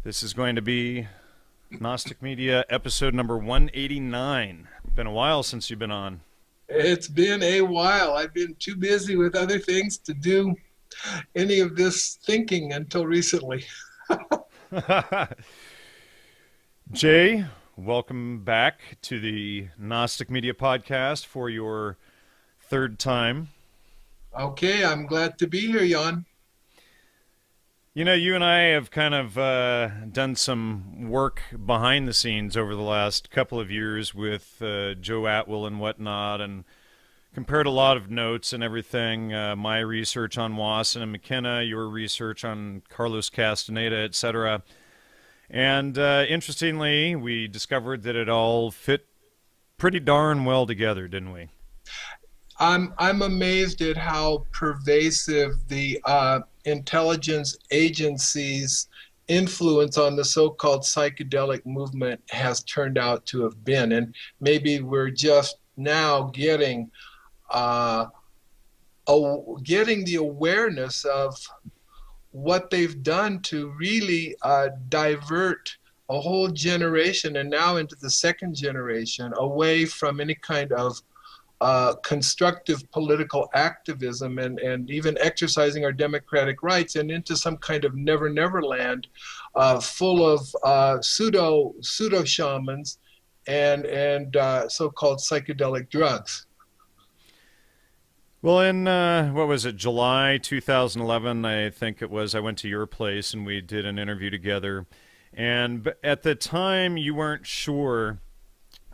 This is going to be Gnostic Media episode number 189. Been a while since you've been on. It's been a while. I've been too busy with other things to do any of this thinking until recently. Jay, welcome back to the Gnostic Media podcast for your third time. Okay, I'm glad to be here, Jan. You know, you and I have kind of done some work behind the scenes over the last couple of years with Joe Atwill and whatnot, and compared a lot of notes and everything. My research on Wasson and McKenna, your research on Carlos Castaneda, etc. And interestingly, we discovered that it all fit pretty darn well together, didn't we? I'm amazed at how pervasive the intelligence agencies' influence on the so-called psychedelic movement has turned out to have been, and maybe we're just now uh, getting the awareness of what they've done to really divert a whole generation and now into the second generation away from any kind of constructive political activism and even exercising our democratic rights and into some kind of never land full of pseudo shamans and so-called psychedelic drugs. Well, in, what was it, July 2011, I think it was, I went to your place and we did an interview together. And at the time, you weren't sure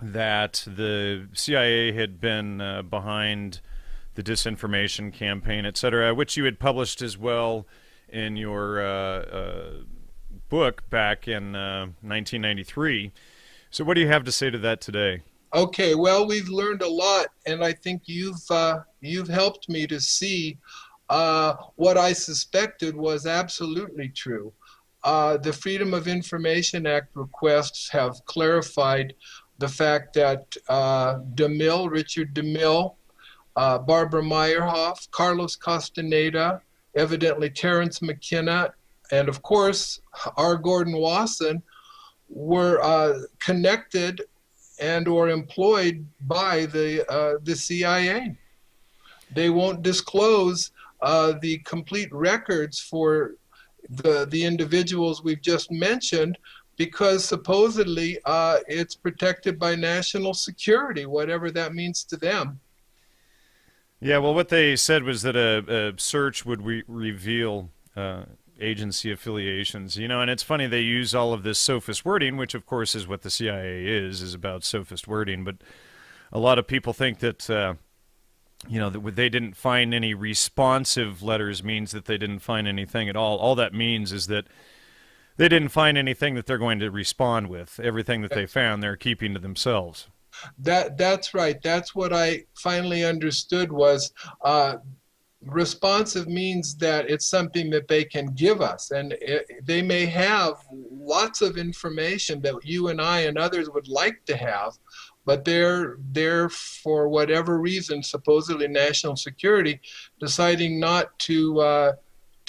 that the CIA had been behind the disinformation campaign, etc., which you had published as well in your book back in 1993. So what do you have to say to that today? Okay, well, we've learned a lot, and I think you've helped me to see what I suspected was absolutely true. The Freedom of Information Act requests have clarified the fact that Richard DeMille, Barbara Meyerhoff, Carlos Castaneda, evidently Terence McKenna, and of course R. Gordon Wasson were connected and or employed by the CIA. They won't disclose the complete records for the individuals we've just mentioned because supposedly it's protected by national security, whatever that means to them. Yeah, well, what they said was that a search would reveal agency affiliations, you know, and it's funny they use all of this sophist wording, which of course is what the CIA is about sophist wording, but a lot of people think that, you know, that they didn't find any responsive letters means that they didn't find anything at all. All that means is that they didn't find anything that they're going to respond with. Everything that they found, they're keeping to themselves. That's right. That's what I finally understood was responsive means that it's something that they can give us, and they may have lots of information that you and I and others would like to have, but they're for whatever reason, supposedly national security, deciding not to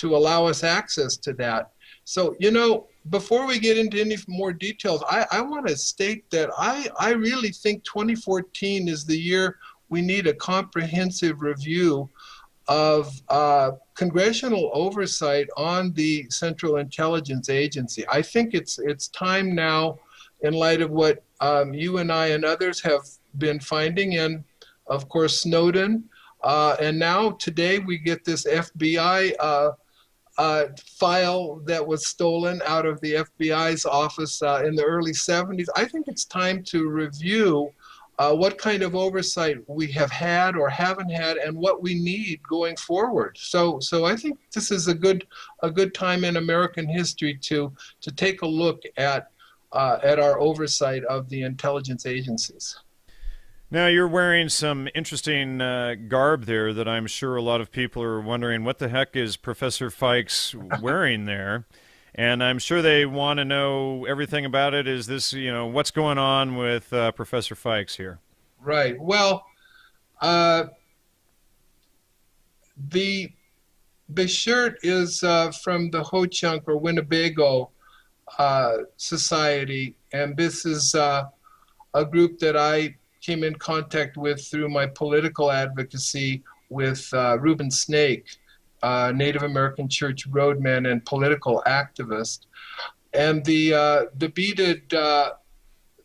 allow us access to that. So, you know, before we get into any more details, I want to state that I really think 2014 is the year we need a comprehensive review of congressional oversight on the Central Intelligence Agency. I think it's time now, in light of what you and I and others have been finding, and of course Snowden, and now today we get this FBI file that was stolen out of the FBI's office in the early 70s. I think it's time to review what kind of oversight we have had or haven't had, and what we need going forward. So I think this is a good time in American history to take a look at our oversight of the intelligence agencies. Now, you're wearing some interesting garb there that I'm sure a lot of people are wondering, what the heck is Professor Fikes wearing there? And I'm sure they want to know everything about it. Is this, you know, what's going on with Professor Fikes here? Right. Well, uh, the the shirt is from the Ho Chunk or Winnebago society, and this is a group that I came in contact with through my political advocacy with Reuben Snake, Native American church roadman and political activist. And the beaded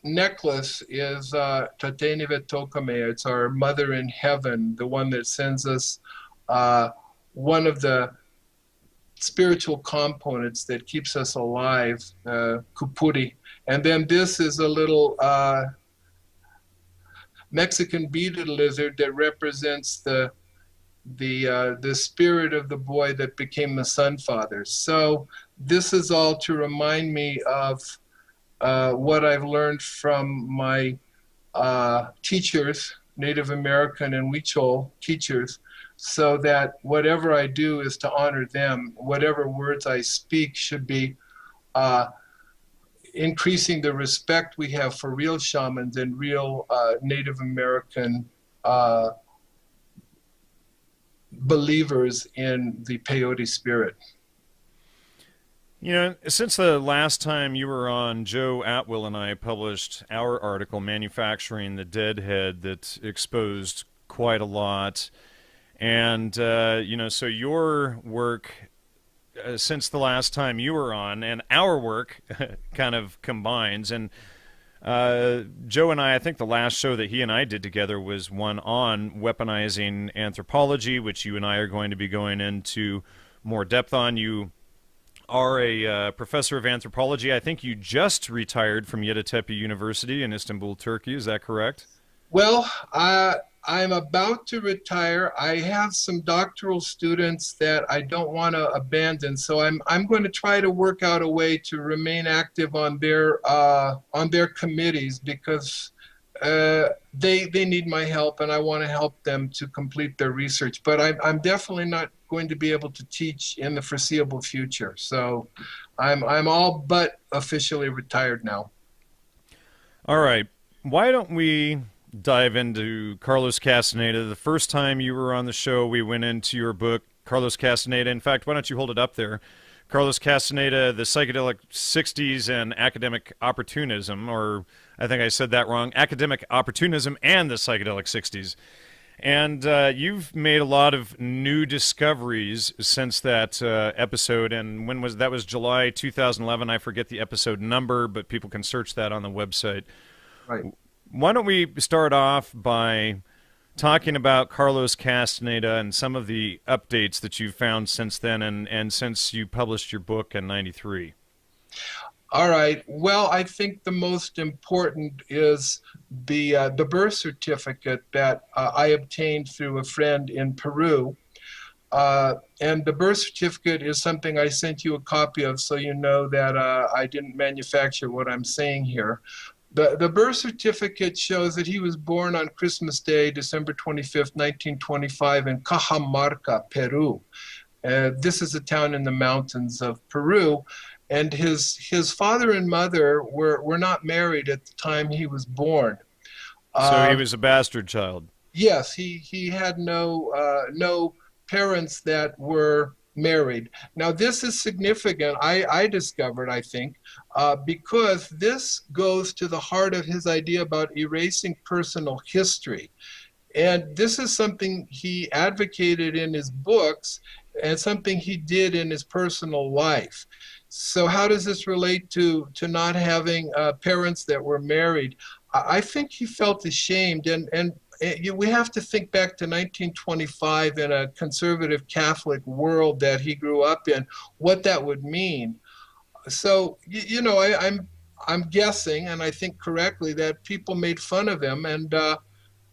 necklace is Tateneve Tokame. It's our mother in heaven, the one that sends us one of the spiritual components that keeps us alive, Kupuri. And then this is a little Mexican beaded lizard that represents the spirit of the boy that became the sun father. So this is all to remind me of what I've learned from my teachers, Native American and Huichol teachers, so that whatever I do is to honor them. Whatever words I speak should be increasing the respect we have for real shamans and real Native American believers in the peyote spirit. You know, since the last time you were on, Joe Atwill and I published our article, Manufacturing the Deadhead, that exposed quite a lot. And, you know, so your work since the last time you were on and our work kind of combines. And Joe and I think the last show that he and I did together was one on weaponizing anthropology, which you and I are going to be going into more depth on. You are a professor of anthropology. I think you just retired from Yeditepe University in Istanbul, Turkey. Is that correct? Well, I'm about to retire. I have some doctoral students that I don't want to abandon, so I'm going to try to work out a way to remain active on their committees because they need my help, and I want to help them to complete their research. But I'm definitely not going to be able to teach in the foreseeable future. So I'm all but officially retired now. All right. Why don't we dive into Carlos Castaneda? The first time you were on the show, we went into your book, Carlos Castaneda. In fact, why don't you hold it up there? Carlos Castaneda, The Psychedelic 60s and Academic Opportunism, or I think I said that wrong, Academic Opportunism and the Psychedelic 60s. And you've made a lot of new discoveries since that episode. And when was that? Was July 2011. I forget the episode number, but people can search that on the website. Right. Why don't we start off by talking about Carlos Castaneda and some of the updates that you've found since then and since you published your book in '93? All right. Well, I think the most important is the birth certificate that I obtained through a friend in Peru. And the birth certificate is something I sent you a copy of so you know that I didn't manufacture what I'm saying here. The birth certificate shows that he was born on Christmas Day, December 25th, 1925, in Cajamarca, Peru. This is a town in the mountains of Peru. And his father and mother were not married at the time he was born. So he was a bastard child. Yes, he had no parents that were married. Now this is significant. I discovered, I think, because this goes to the heart of his idea about erasing personal history. And this is something he advocated in his books and something he did in his personal life. So how does this relate to not having parents that were married? I think he felt ashamed, and we have to think back to 1925 in a conservative Catholic world that he grew up in, what that would mean. So, you know, I'm guessing, and I think correctly, that people made fun of him and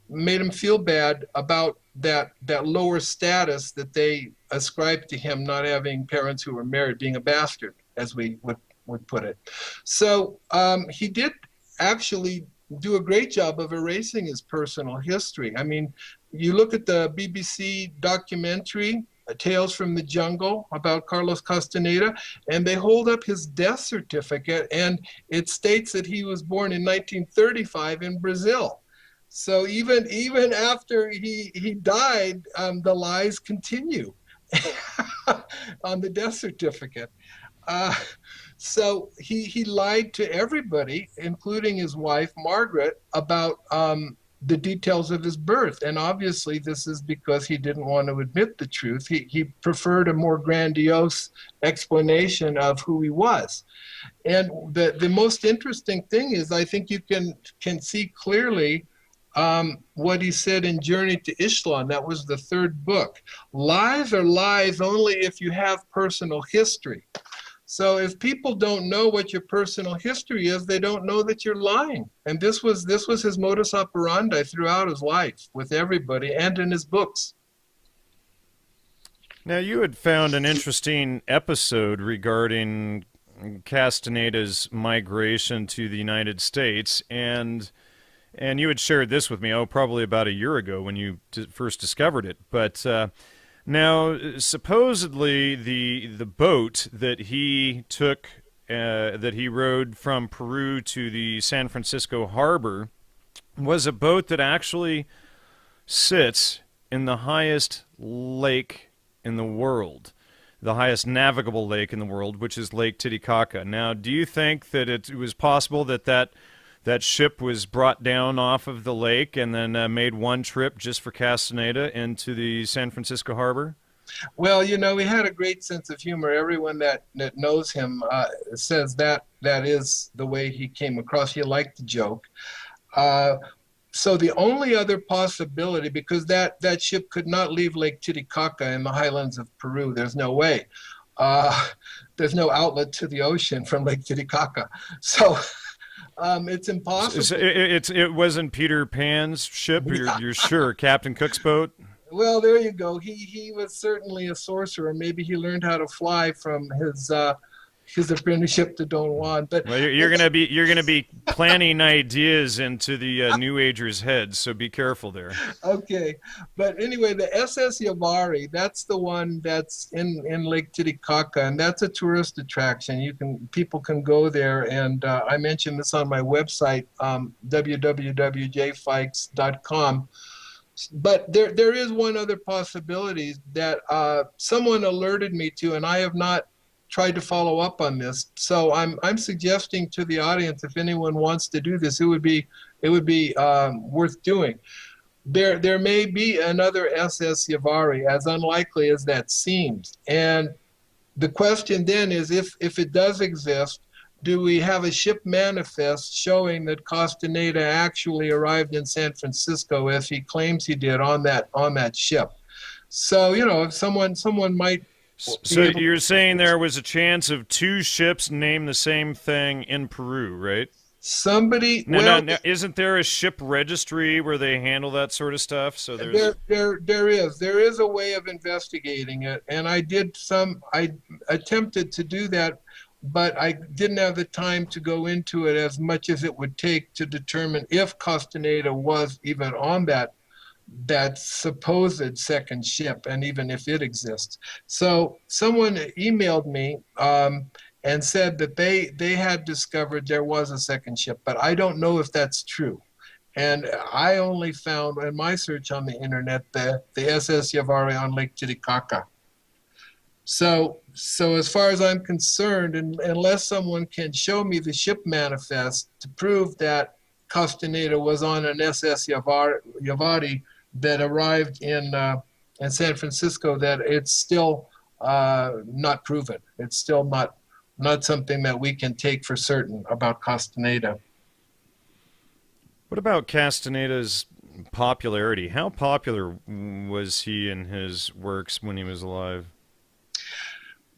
made him feel bad about that lower status that they ascribed to him, not having parents who were married, being a bastard, as we would put it. So he did actually do a great job of erasing his personal history. I mean, you look at the BBC documentary, Tales from the Jungle, about Carlos Castaneda, and they hold up his death certificate, and it states that he was born in 1935 in Brazil. So even after he died, the lies continue on the death certificate. So he lied to everybody, including his wife Margaret, about the details of his birth. And obviously, this is because he didn't want to admit the truth. He preferred a more grandiose explanation of who he was. And the most interesting thing is, I think you can see clearly what he said in Journey to Islam. That was the third book. Lies are lies only if you have personal history. So if people don't know what your personal history is, they don't know that you're lying. And this was his modus operandi throughout his life with everybody and in his books. Now, you had found an interesting episode regarding Castaneda's migration to the United States, and you had shared this with me, probably about a year ago when you first discovered it. But now, supposedly, the boat that he took, that he rowed from Peru to the San Francisco harbor, was a boat that actually sits in the highest lake in the world, the highest navigable lake in the world, which is Lake Titicaca. Now, do you think that it was possible that that ship was brought down off of the lake and then made one trip just for Castaneda into the San Francisco harbor? Well, he had a great sense of humor. Everyone that knows him says that is the way he came across. He liked the joke. So the only other possibility, because that ship could not leave Lake Titicaca in the highlands of Peru, there's no way. There's no outlet to the ocean from Lake Titicaca. So it's impossible. It wasn't Peter Pan's ship? You're sure? Captain Cook's boat? Well, there you go. He was certainly a sorcerer. Maybe he learned how to fly from his apprenticeship to Don Juan. But well, you're gonna be planting ideas into the New Agers' heads, so be careful there. Okay, but anyway, the SS Yavari, that's the one that's in Lake Titicaca, and that's a tourist attraction. People can go there, and I mentioned this on my website, www.jfikes.com. But there is one other possibility that someone alerted me to, and I have not tried to follow up on this. So I'm suggesting to the audience, if anyone wants to do this, it would be worth doing. There may be another SS Yavari, as unlikely as that seems. And the question then is, if it does exist, do we have a ship manifest showing that Castaneda actually arrived in San Francisco as he claims he did on that ship? So, if someone might. So you're saying there was a chance of two ships named the same thing in Peru, right? Somebody. Now, isn't there a ship registry where they handle that sort of stuff? So there is a way of investigating it, and I attempted to do that, but I didn't have the time to go into it as much as it would take to determine if Castaneda was even on that supposed second ship, and even if it exists. So someone emailed me and said that they had discovered there was a second ship, but I don't know if that's true. And I only found in my search on the internet the SS Yavari on Lake Titicaca. So as far as I'm concerned, unless someone can show me the ship manifest to prove that Castaneda was on an SS Yavari that arrived in San Francisco, that it's still not proven. It's still not something that we can take for certain about Castaneda. What about Castaneda's popularity? How popular was he in his works when he was alive?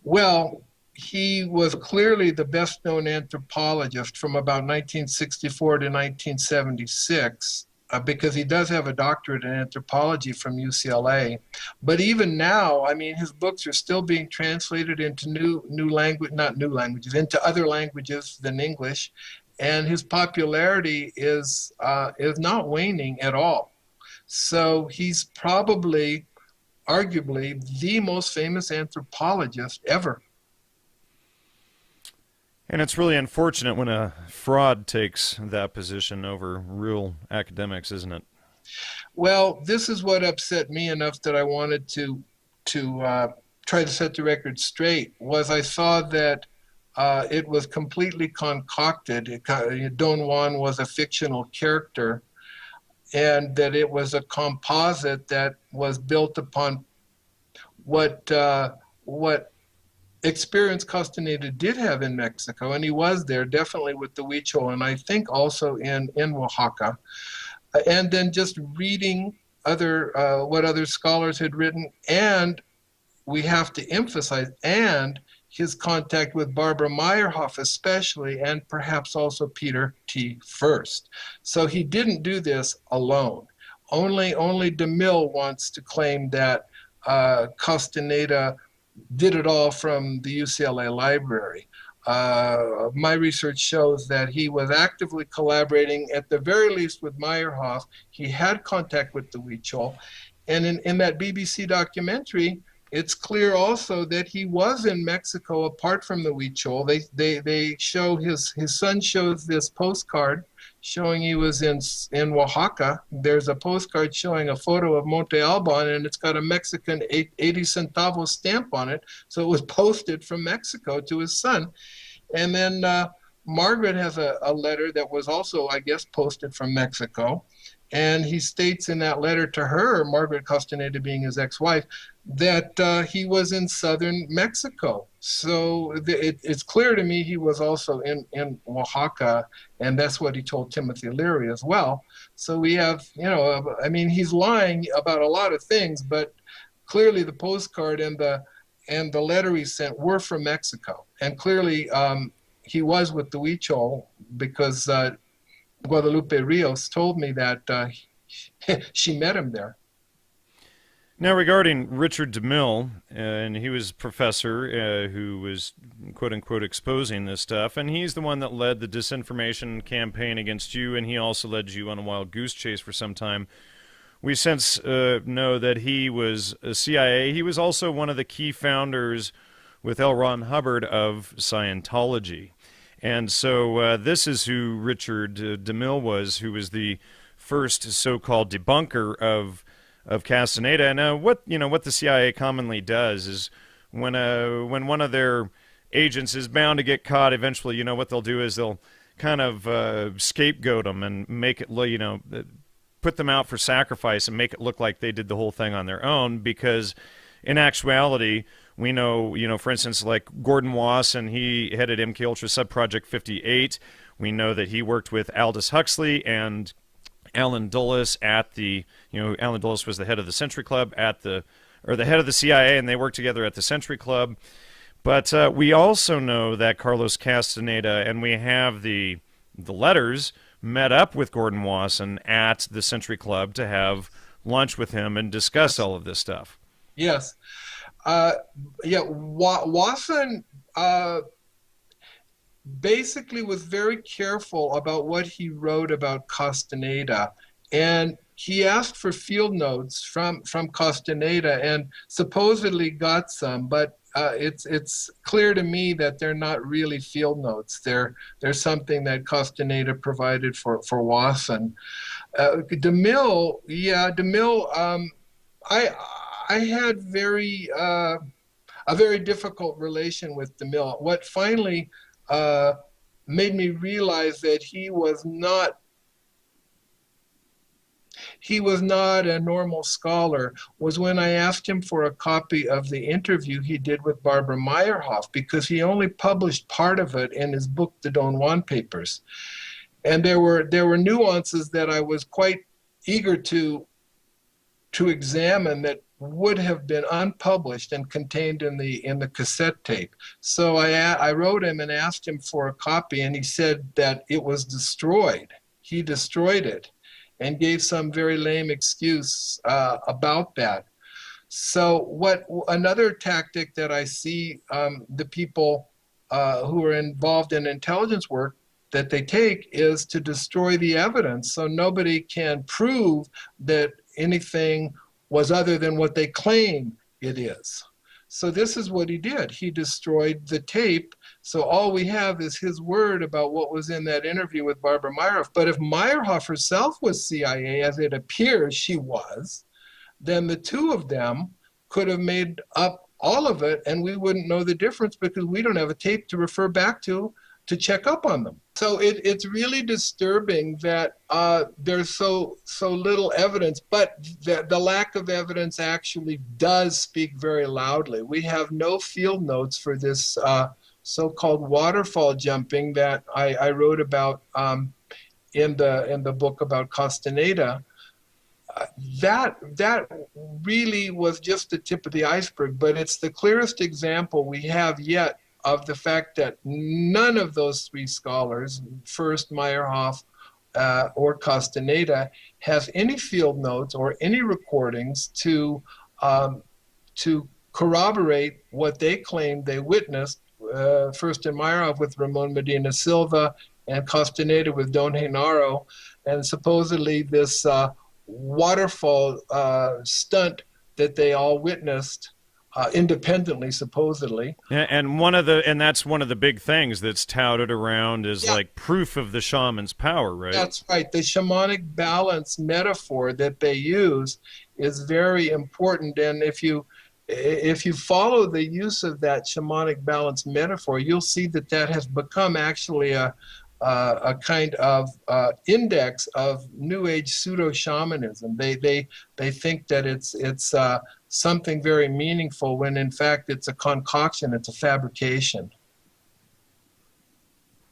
Well, he was clearly the best-known anthropologist from about 1964 to 1976, because he does have a doctorate in anthropology from UCLA. But even now, I mean, his books are still being translated into into other languages than English, and his popularity is not waning at all. So he's probably, arguably, the most famous anthropologist ever. And it's really unfortunate when a fraud takes that position over real academics, isn't it? Well, this is what upset me enough that I wanted to try to set the record straight. Was I saw that it was completely concocted. Don Juan was a fictional character, and that it was a composite that was built upon what experience Castaneda did have in Mexico, and he was there definitely with the Huichol, and I think also in Oaxaca, and then just reading other what other scholars had written, and we have to emphasize, and his contact with Barbara Meyerhoff especially, and perhaps also Peter T. First. So he didn't do this alone. Only DeMille wants to claim that Castaneda did it all from the UCLA library. My research shows that he was actively collaborating, at the very least, with Meyerhoff. He had contact with the Huichol. And in that BBC documentary, it's clear also that he was in Mexico apart from the Huichol. They show his son shows this postcard showing he was in Oaxaca. There's a postcard showing a photo of Monte Alban, and it's got a Mexican 80 centavos stamp on it. So it was posted from Mexico to his son. And then Margaret has a letter that was also, I guess, posted from Mexico. And he states in that letter to her, Margaret Castaneda being his ex-wife, that he was in southern Mexico. So it's clear to me he was also in Oaxaca, and that's what he told Timothy Leary as well. So we have, I mean, he's lying about a lot of things, but clearly the postcard and the letter he sent were from Mexico. And clearly he was with the Huichol, because Guadalupe Rios told me that she met him there. Now, regarding Richard DeMille, and he was a professor who was quote-unquote exposing this stuff, and he's the one that led the disinformation campaign against you, and he also led you on a wild goose chase for some time. We since know that he was a CIA. He was also one of the key founders with L. Ron Hubbard of Scientology. And so this is who Richard DeMille was, who was the first so-called debunker of Castaneda. And what the CIA commonly does is when one of their agents is bound to get caught, eventually, what they'll do is they'll kind of scapegoat them and make it, put them out for sacrifice and make it look like they did the whole thing on their own, because in actuality, we know, for instance, like Gordon Wasson, he headed MKUltra Subproject 58. We know that he worked with Aldous Huxley and Alan Dulles at the, Alan Dulles was the head of the Century Club the head of the CIA, and they worked together at the Century Club. But we also know that Carlos Castaneda, and we have the letters, met up with Gordon Wasson at the Century Club to have lunch with him and discuss all of this stuff. Yes. Wasson basically was very careful about what he wrote about Castaneda, and he asked for field notes from Castaneda and supposedly got some, but it's clear to me that they're not really field notes. They're something that Castaneda provided for Wasson. DeMille, I had a very difficult relation with DeMille. What finally made me realize that he was not a normal scholar was when I asked him for a copy of the interview he did with Barbara Meyerhoff, because he only published part of it in his book, The Don Juan Papers. And there were nuances that I was quite eager to examine that would have been unpublished and contained in the cassette tape. So I wrote him and asked him for a copy, and he said that it was destroyed. He destroyed it and gave some very lame excuse about that. So another tactic that I see the people who are involved in intelligence work that they take is to destroy the evidence, so nobody can prove that anything was other than what they claim it is. So this is what he did. He destroyed the tape. So all we have is his word about what was in that interview with Barbara Meyerhoff. But if Meyerhoff herself was CIA, as it appears she was, then the two of them could have made up all of it, and we wouldn't know the difference because we don't have a tape to refer back to check up on them. So it's really disturbing that there's so little evidence, but the lack of evidence actually does speak very loudly. We have no field notes for this so-called waterfall jumping that I wrote about in the book about Castaneda. That really was just the tip of the iceberg, but it's the clearest example we have yet of the fact that none of those three scholars, First, Meyerhoff, or Castaneda, have any field notes or any recordings to corroborate what they claimed they witnessed. First in Meyerhoff with Ramon Medina Silva, and Castaneda with Don Genaro, and supposedly this waterfall stunt that they all witnessed independently, supposedly. And that's one of the big things that's touted around as Yeah, like proof of the shaman's power, right? that's right. The shamanic balance metaphor that they use is very important, and if you follow the use of that shamanic balance metaphor, you'll see that that has become actually a kind of index of New Age pseudo shamanism. They think that it's something very meaningful when in fact it's a concoction, it's a fabrication.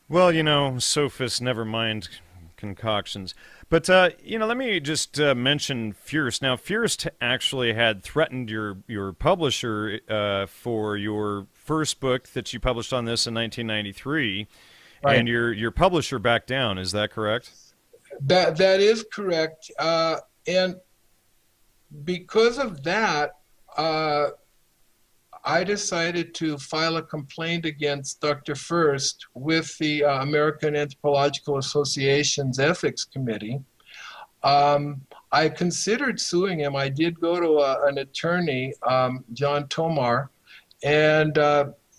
Well, sophists never mind concoctions. But, let me just mention Fierce. Now, Fierce actually had threatened your publisher for your first book that you published on this in 1993, and Right. your publisher backed down. Is that correct? That is correct. And because of that, I decided to file a complaint against Dr. First with the American Anthropological Association's Ethics Committee. I considered suing him. I did go to an attorney, John Tomar, and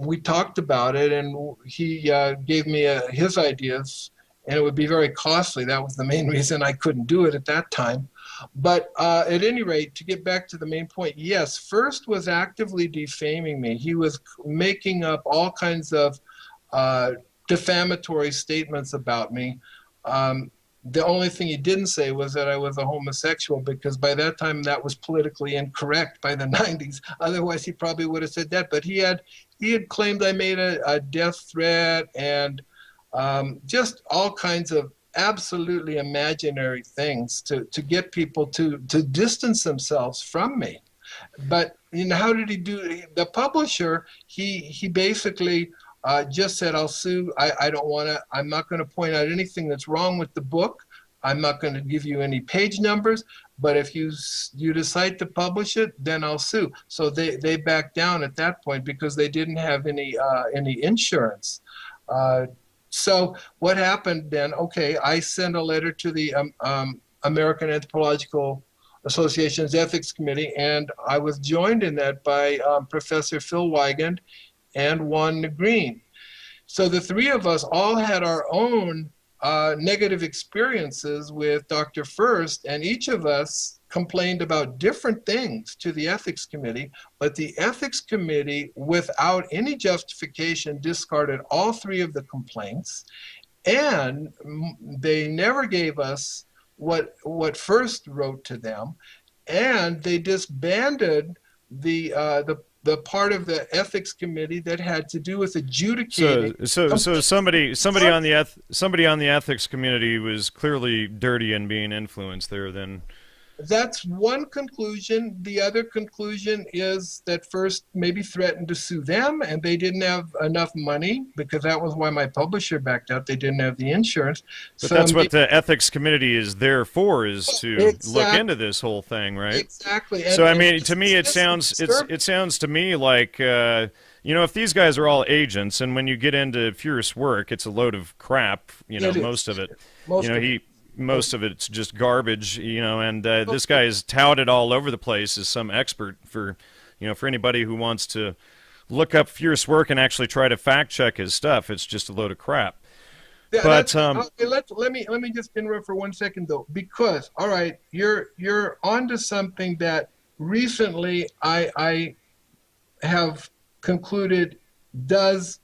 we talked about it, and he gave me his ideas, and it would be very costly. That was the main reason I couldn't do it at that time. But at any rate, to get back to the main point, yes, First was actively defaming me. He was making up all kinds of defamatory statements about me. The only thing he didn't say was that I was a homosexual, because by that time that was politically incorrect by the 90s. Otherwise, he probably would have said that. But he had claimed I made a death threat and just all kinds of absolutely imaginary things to get people to distance themselves from me. But how did he do it? The publisher, he basically just said, I'll sue. I don't want to, I'm not going to point out anything that's wrong with the book. I'm not going to give you any page numbers, but if you decide to publish it, then I'll sue. So they backed down at that point because they didn't have any insurance. So what happened then? Okay, I sent a letter to the American Anthropological Association's Ethics Committee, and I was joined in that by Professor Phil Wigand and Juan Green. So the three of us all had our own negative experiences with Dr. First, and each of us complained about different things to the ethics committee, but the ethics committee, without any justification, discarded all three of the complaints, and they never gave us what First wrote to them, and they disbanded the part of the ethics committee that had to do with adjudicating. So somebody on the ethics community was clearly dirty and being influenced there. Then That's one conclusion. The other conclusion is that First maybe threatened to sue them, and they didn't have enough money, because that was why my publisher backed out. They didn't have the insurance. but So that's what the ethics committee is there for, is to look exactly, into this whole thing, right? exactly. So I And mean, to me, it sounds to me like if these guys are all agents, and when you get into Fierce work, it's a load of crap. it Most is. of it. Most of it. Most of it's just garbage. And this guy is touted all over the place as some expert for anybody who wants to look up Fierce work and actually try to fact check his stuff. It's just a load of crap. But Okay, let me just interrupt for 1 second though, because all right, you're onto something that recently I have concluded does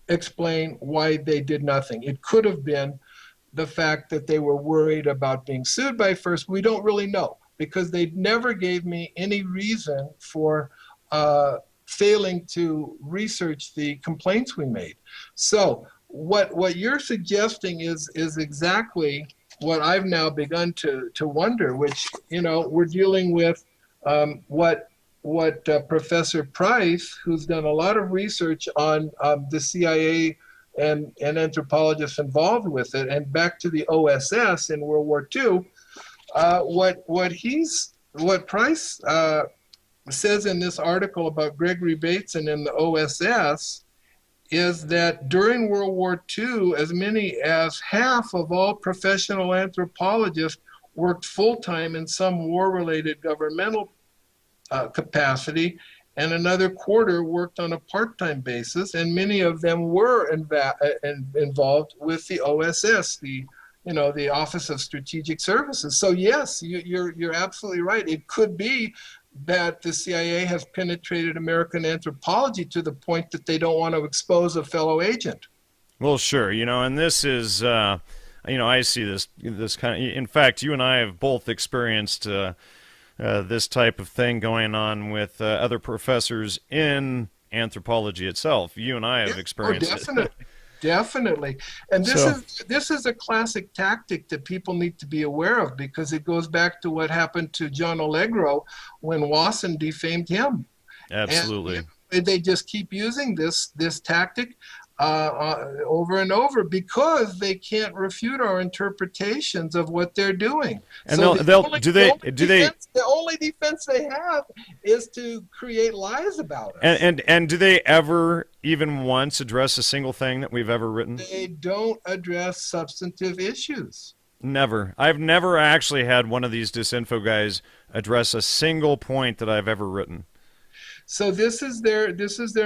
explain why they did nothing. It could have been the fact that they were worried about being sued by First. We don't really know because they never gave me any reason for failing to research the complaints we made. So what you're suggesting is exactly what I've now begun to wonder, which, you know, we're dealing with what Professor Price, who's done a lot of research on the CIA and anthropologists involved with it, and back to the OSS in World War II, what Price says in this article about Gregory Bateson in the OSS is that during World War II, as many as half of all professional anthropologists worked full-time in some war-related governmental capacity, and another quarter worked on a part-time basis, and many of them were involved with the OSS, the Office of Strategic Services. So yes, you're absolutely right. It could be that the CIA has penetrated American anthropology to the point that they don't want to expose a fellow agent. Well, sure, and this is, I see this kind of. In fact, you and I have both experienced this type of thing going on with other professors in anthropology itself. You and I have experienced definitely. it. Definitely. And this is a classic tactic that people need to be aware of, because it goes back to what happened to John Allegro when Wasson defamed him. Absolutely. And they just keep using this tactic over and over because they can't refute our interpretations of what they're doing. And so the only defense they have is to create lies about us. And do they ever even once address a single thing that we've ever written? They don't address substantive issues. Never. I've never actually had one of these disinfo guys address a single point that I've ever written. So this is their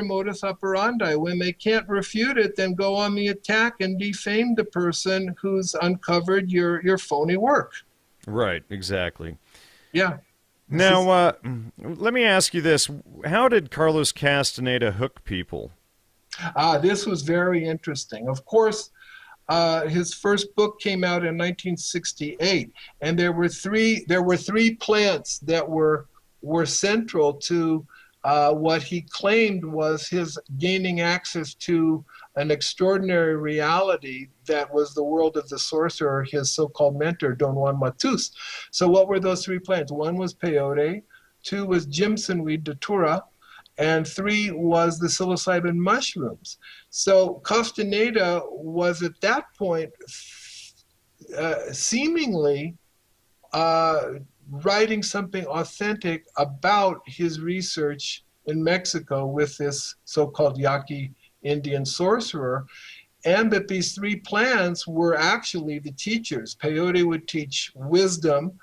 modus operandi. When they can't refute it, then go on the attack and defame the person who's uncovered your phony work. Right, exactly. Yeah. Now, let me ask you this. How did Carlos Castaneda hook people? This was very interesting. Of course, his first book came out in 1968, and there were three plants that were central to what he claimed was his gaining access to an extraordinary reality that was the world of the sorcerer, his so-called mentor, Don Juan Matus. So what were those three plants? One was peyote, two was Jimson weed, datura, and three was the psilocybin mushrooms. So Castaneda was at that point seemingly writing something authentic about his research in Mexico with this so-called Yaqui Indian sorcerer, and that these three plants were actually the teachers. Peyote would teach wisdom,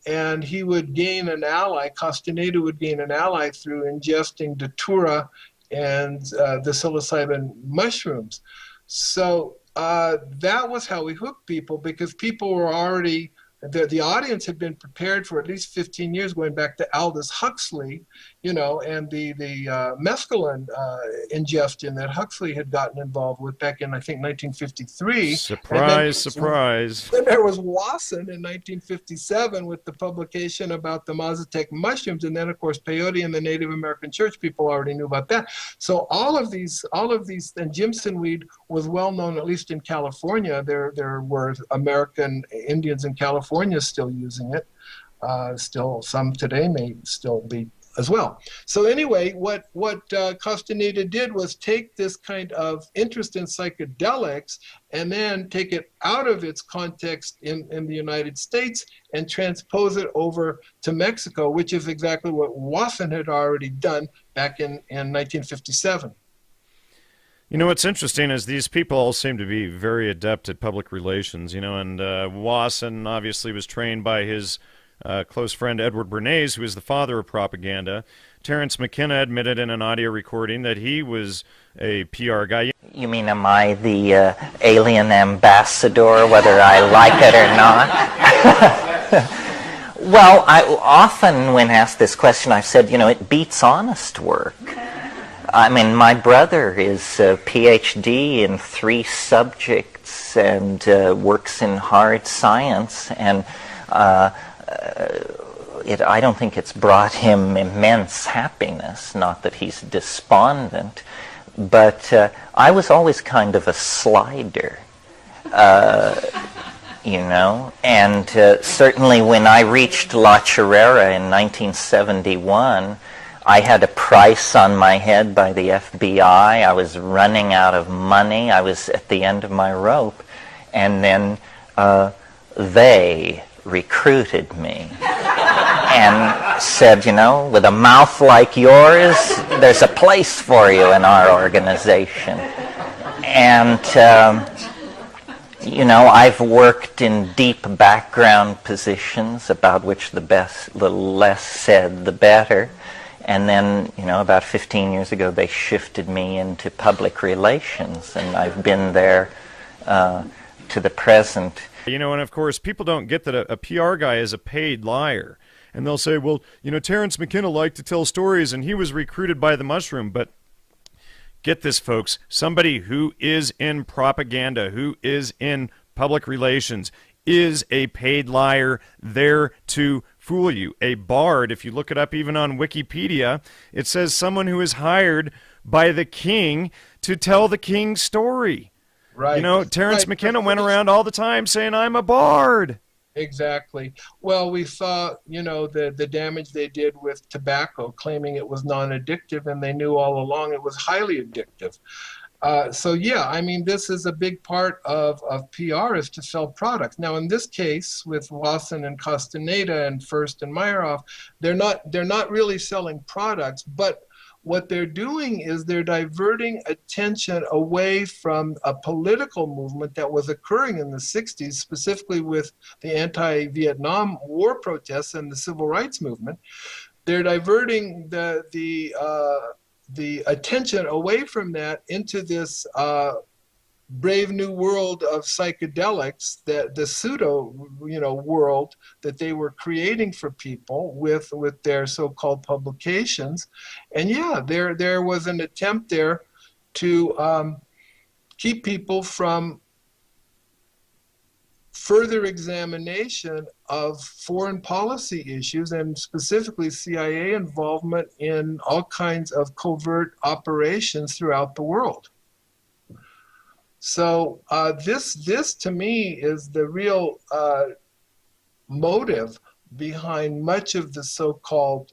and he would gain an ally, Castaneda would gain an ally through ingesting datura and the psilocybin mushrooms. So that was how we hooked people, because people were already, the audience had been prepared for at least 15 years, going back to Aldous Huxley, and the mescaline ingestion that Huxley had gotten involved with back in, I think, 1953. Surprise. Then there was Wasson in 1957 with the publication about the Mazatec mushrooms, and then, of course, peyote and the Native American Church. People already knew about that. So all of these, and Jimson weed was well known, at least in California. There were American Indians in California still using it. Still, some today may still be as well. So anyway, what Castaneda did was take this kind of interest in psychedelics and then take it out of its context in the United States and transpose it over to Mexico, which is exactly what Wasson had already done back in 1957. What's interesting is these people all seem to be very adept at public relations, and Wasson obviously was trained by his close friend Edward Bernays, who is the father of propaganda. Terence McKenna admitted in an audio recording that he was a PR guy. You mean, am I the alien ambassador, whether I like it or not? Well, I often, when asked this question, I've said, it beats honest work. I mean, my brother is a PhD in 3 subjects and works in hard science, and I don't think it's brought him immense happiness, not that he's despondent, but I was always kind of a slider. And certainly when I reached La Chorrera in 1971, I had a price on my head by the FBI. I was running out of money. I was at the end of my rope. And then they recruited me and said, with a mouth like yours, there's a place for you in our organization. And I've worked in deep background positions about which the less said, the better. And then, about 15 years ago, they shifted me into public relations, and I've been there to the present. And of course, people don't get that a PR guy is a paid liar. And they'll say, well, Terence McKenna liked to tell stories, and he was recruited by the Mushroom. But get this, folks, somebody who is in propaganda, who is in public relations, is a paid liar there to fool you. A bard, if you look it up even on Wikipedia, it says someone who is hired by the king to tell the king's story. Right. Terence McKenna went around all the time saying, I'm a bard. Exactly. Well, we saw, the damage they did with tobacco, claiming it was non-addictive, and they knew all along it was highly addictive. So yeah, I mean, this is a big part of PR, is to sell products. Now, in this case, with Wasson and Castaneda and First and Meyerhoff, they're not really selling products, but what they're doing is they're diverting attention away from a political movement that was occurring in the 60s, specifically with the anti-Vietnam War protests and the civil rights movement. They're diverting the attention away from that into this brave new world of psychedelics, that the pseudo world that they were creating for people with their so-called publications. And yeah, there was an attempt there to keep people from further examination of foreign policy issues, and specifically CIA involvement in all kinds of covert operations throughout the world. So this to me is the real motive behind much of the so-called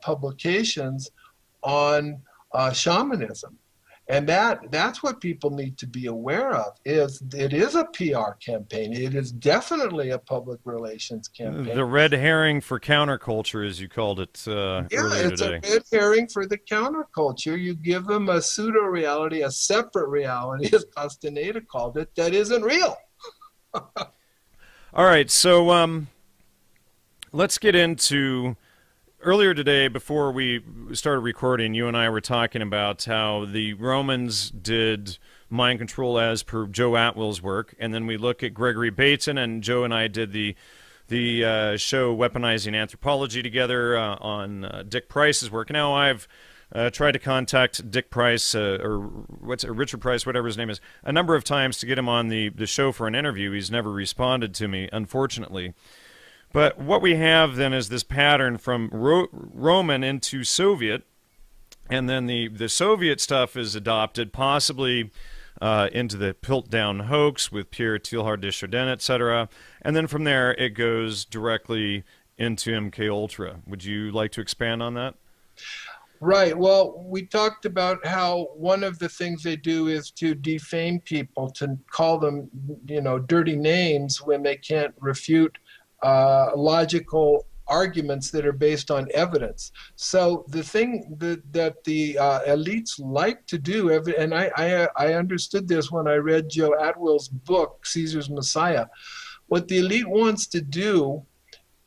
publications on shamanism. And that's what people need to be aware of, is it is a PR campaign. It is definitely a public relations campaign. The red herring for counterculture, as you called it earlier it's today. A red herring for the counterculture. You give them a pseudo-reality, a separate reality, as Castaneda called it, that isn't real. All right, so let's get into... Earlier today, before we started recording, you and I were talking about how the Romans did mind control as per Joe Atwill's work, and then we look at Gregory Bateson, and Joe and I did the show Weaponizing Anthropology together on Dick Price's work. Now I've tried to contact Dick Price, or Richard Price, whatever his name is, a number of times to get him on the show for an interview. He's never responded to me, unfortunately. But what we have then is this pattern from Roman into Soviet, and then the Soviet stuff is adopted possibly into the Piltdown hoax with Pierre Teilhard de Chardin, etc. And then from there it goes directly into MKUltra. Would you like to expand on that? Right. Well, we talked about how one of the things they do is to defame people, to call them, dirty names when they can't refute logical arguments that are based on evidence. So the thing that the elites like to do, and I understood this when I read Joe Atwill's book, Caesar's Messiah, what the elite wants to do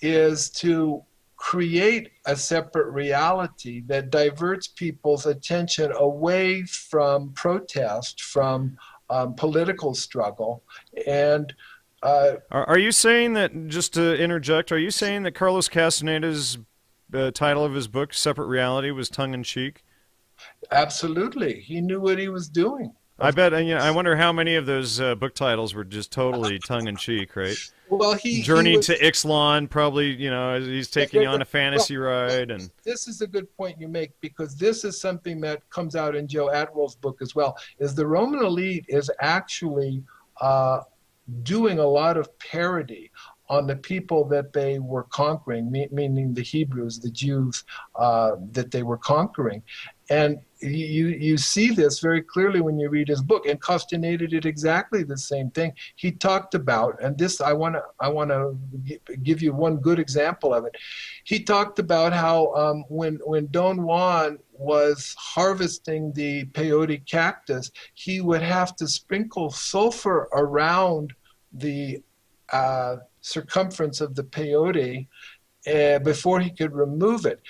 is to create a separate reality that diverts people's attention away from protest, from political struggle, and Uh, Are you saying that, just to interject, are you saying that Carlos Castaneda's title of his book, Separate Reality, was tongue in cheek? Absolutely, he knew what he was doing. I Of bet, and I course. wonder how many of those book titles were just totally tongue in cheek, right? Well, he Journey was. to Ixtlan, probably, he's Yeah, taking you on a well, fantasy ride, and this is a good point you make, because this is something that comes out in Joe Atwell's book as well. Is the Roman elite is actually uh, doing a lot of parody on the people that they were conquering, meaning the Hebrews, the Jews that they were conquering. And you see this very clearly when you read his book. And Castaneda did exactly the same thing. He talked about, and this I want to give you one good example of it. He talked about how when Don Juan was harvesting the peyote cactus, he would have to sprinkle sulfur around the circumference of the peyote before he could remove it.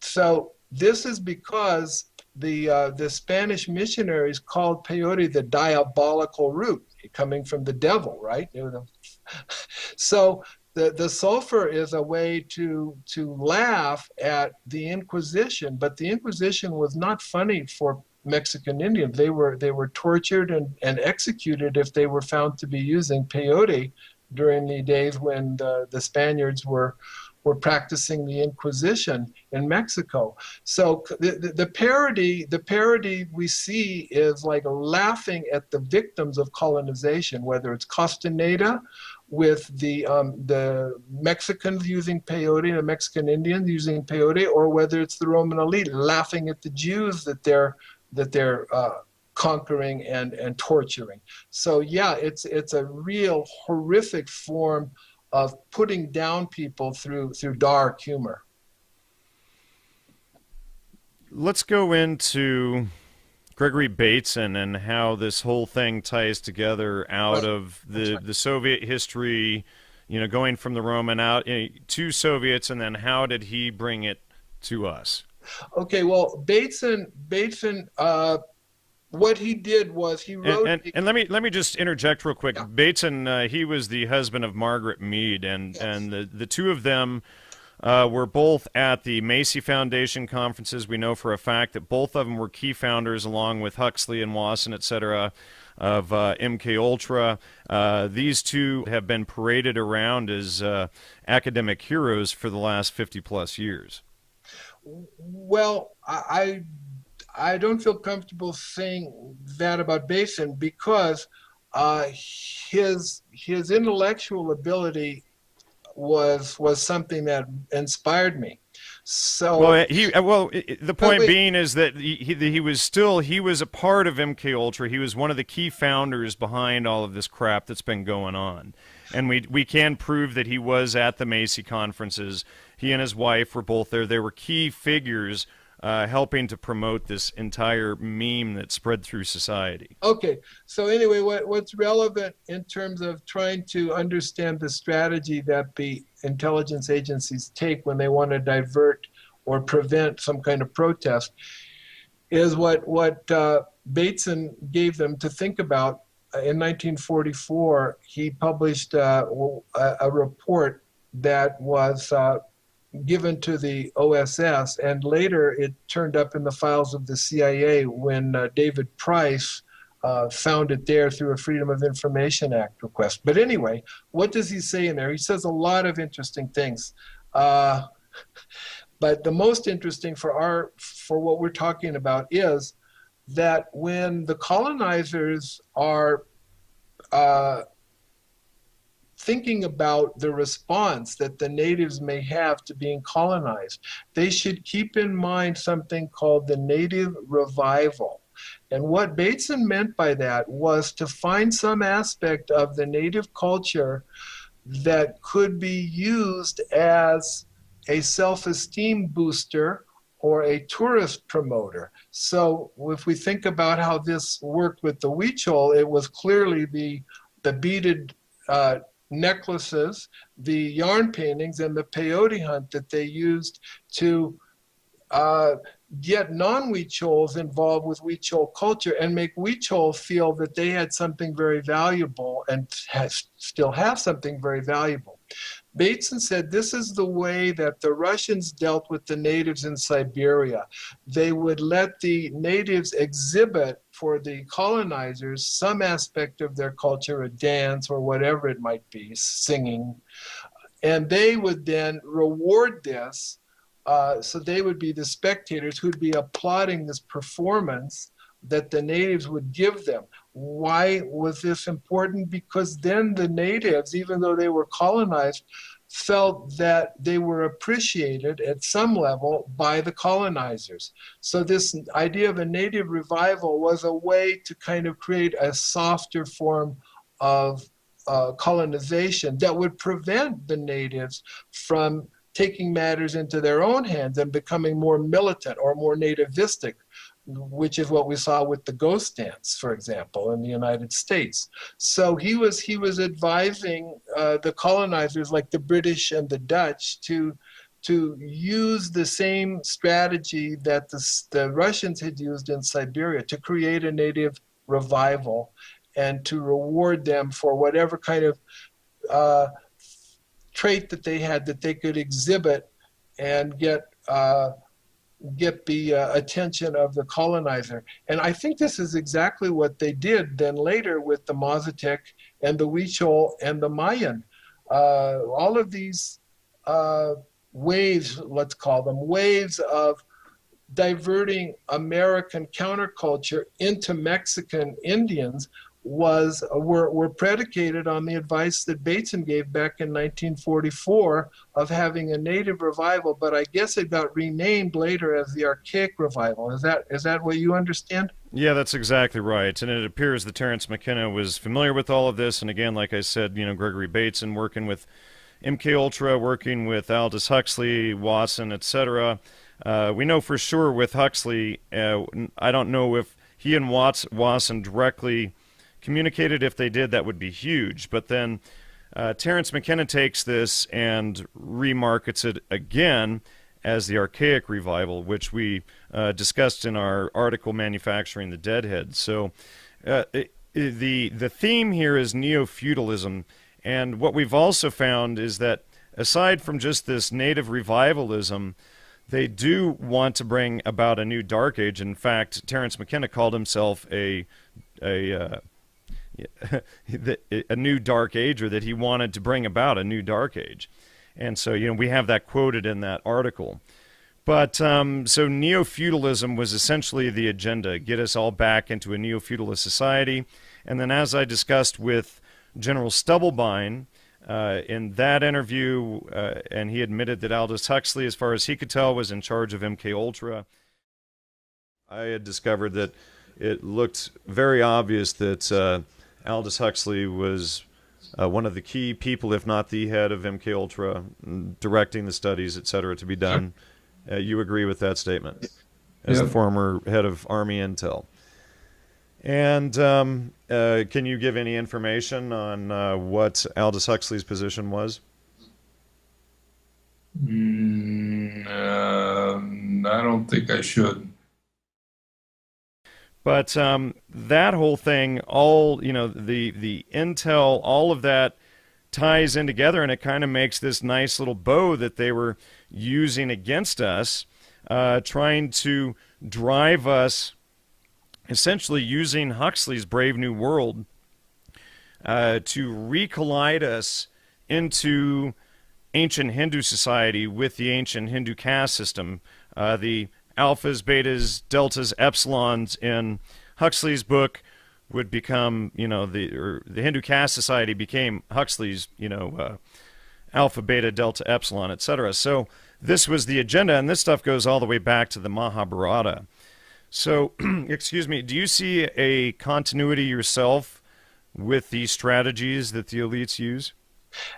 So this is because the Spanish missionaries called peyote the diabolical root, coming from the devil, right? So the sulfur is a way to laugh at the Inquisition, but the Inquisition was not funny for Mexican Indians. They were tortured and executed if they were found to be using peyote during the days when the Spaniards were practicing the Inquisition in Mexico. So the parody we see is like laughing at the victims of colonization, whether it's Castaneda with the Mexicans using peyote, the Mexican Indians using peyote, or whether it's the Roman elite laughing at the Jews that they're conquering and torturing. So yeah, it's a real horrific form of putting down people through dark humor. let's go into Gregory Bateson and how this whole thing ties together out Right. of That's the right. the Soviet history, going from the Roman out to Soviets, and then how did he bring it to us? Okay, well, Bateson, what he did was he And, wrote. and, and let me just interject real quick. Yeah, Bateson, he was the husband of Margaret Mead, and yes. the two of them were both at the Macy Foundation conferences. We know for a fact that both of them were key founders, along with Huxley and Wasson, etc., of MK Ultra. These two have been paraded around as academic heroes for the last 50 plus years. Well, I don't feel comfortable saying that about Basin, because his intellectual ability was something that inspired me. So, The but point wait, being is that he was a part of MK Ultra. He was one of the key founders behind all of this crap that's been going on, and we can prove that he was at the Macy conferences. He and his wife were both there. They were key figures helping to promote this entire meme that spread through society. okay. So anyway, what's relevant in terms of trying to understand the strategy that the intelligence agencies take when they want to divert or prevent some kind of protest is what Bateson gave them to think about. In 1944, he published a report that was given to the OSS, and later it turned up in the files of the CIA when David Price found it there through a Freedom of Information Act request. But anyway, what does he say in there? He says a lot of interesting things. Uh, but the most interesting for what we're talking about is that when the colonizers are uh, thinking about the response that the natives may have to being colonized, they should keep in mind something called the native revival. And what Bateson meant by that was to find some aspect of the native culture that could be used as a self-esteem booster or a tourist promoter. So if we think about how this worked with the Huichol, it was clearly the beaded necklaces, the yarn paintings, and the peyote hunt that they used to get non-Huichols involved with Huichol culture and make Huichol feel that they had something very valuable and still have something very valuable. Bateson said this is the way that the Russians dealt with the natives in Siberia. They would let the natives exhibit for the colonizers some aspect of their culture, a dance or whatever it might be, singing, and they would then reward this. So they would be the spectators who'd be applauding this performance that the natives would give them. Why was this important? Because then the natives, even though they were colonized, felt that they were appreciated at some level by the colonizers. So this idea of a native revival was a way to kind of create a softer form of colonization that would prevent the natives from taking matters into their own hands and becoming more militant or more nativistic, which is what we saw with the ghost dance, for example, in the United States. So he was advising the colonizers, like the British and the Dutch, to use the same strategy that the Russians had used in Siberia to create a native revival and to reward them for whatever kind of trait that they had that they could exhibit and get the attention of the colonizer. And I think this is exactly what they did then later with the Mazatec and the Huichol and the Mayan. All of these waves, let's call them, waves of diverting American counterculture into Mexican Indians were predicated on the advice that Bateson gave back in 1944 of having a native revival, but I guess it got renamed later as the Archaic Revival. Is that what you understand? Yeah, that's exactly right. And it appears that Terence McKenna was familiar with all of this. And again, like I said, Gregory Bateson working with MK Ultra, working with Aldous Huxley, Wasson, etc. We know for sure with Huxley, I don't know if he and Wasson directly communicated. If they did, that would be huge. But then Terence McKenna takes this and remarkets it again as the Archaic Revival, which we discussed in our article, Manufacturing the Deadhead. So the theme here is neo-feudalism. And what we've also found is that aside from just this native revivalism, they do want to bring about a new dark age. In fact, Terence McKenna called himself a new dark age, or that he wanted to bring about a new dark age. And so, we have that quoted in that article. But so neo-feudalism was essentially the agenda, get us all back into a neo-feudalist society. And then, as I discussed with General Stubblebine in that interview, and he admitted that Aldous Huxley, as far as he could tell, was in charge of MK Ultra, I had discovered that it looked very obvious that Aldous Huxley was one of the key people, if not the head of MK Ultra, directing the studies, etc., to be done. You agree with that statement as the former head of Army Intel. And can you give any information on what Aldous Huxley's position was? I don't think I should. But that whole thing, all, the intel, all of that ties in together, and it kind of makes this nice little bow that they were using against us, trying to drive us, essentially using Huxley's Brave New World to recollide us into ancient Hindu society with the ancient Hindu caste system. The alphas, betas, deltas, epsilons in Huxley's book would become, the Hindu caste society became Huxley's, alpha, beta, delta, epsilon, etc. So this was the agenda, and this stuff goes all the way back to the Mahabharata. So, excuse me, do you see a continuity yourself with these strategies that the elites use?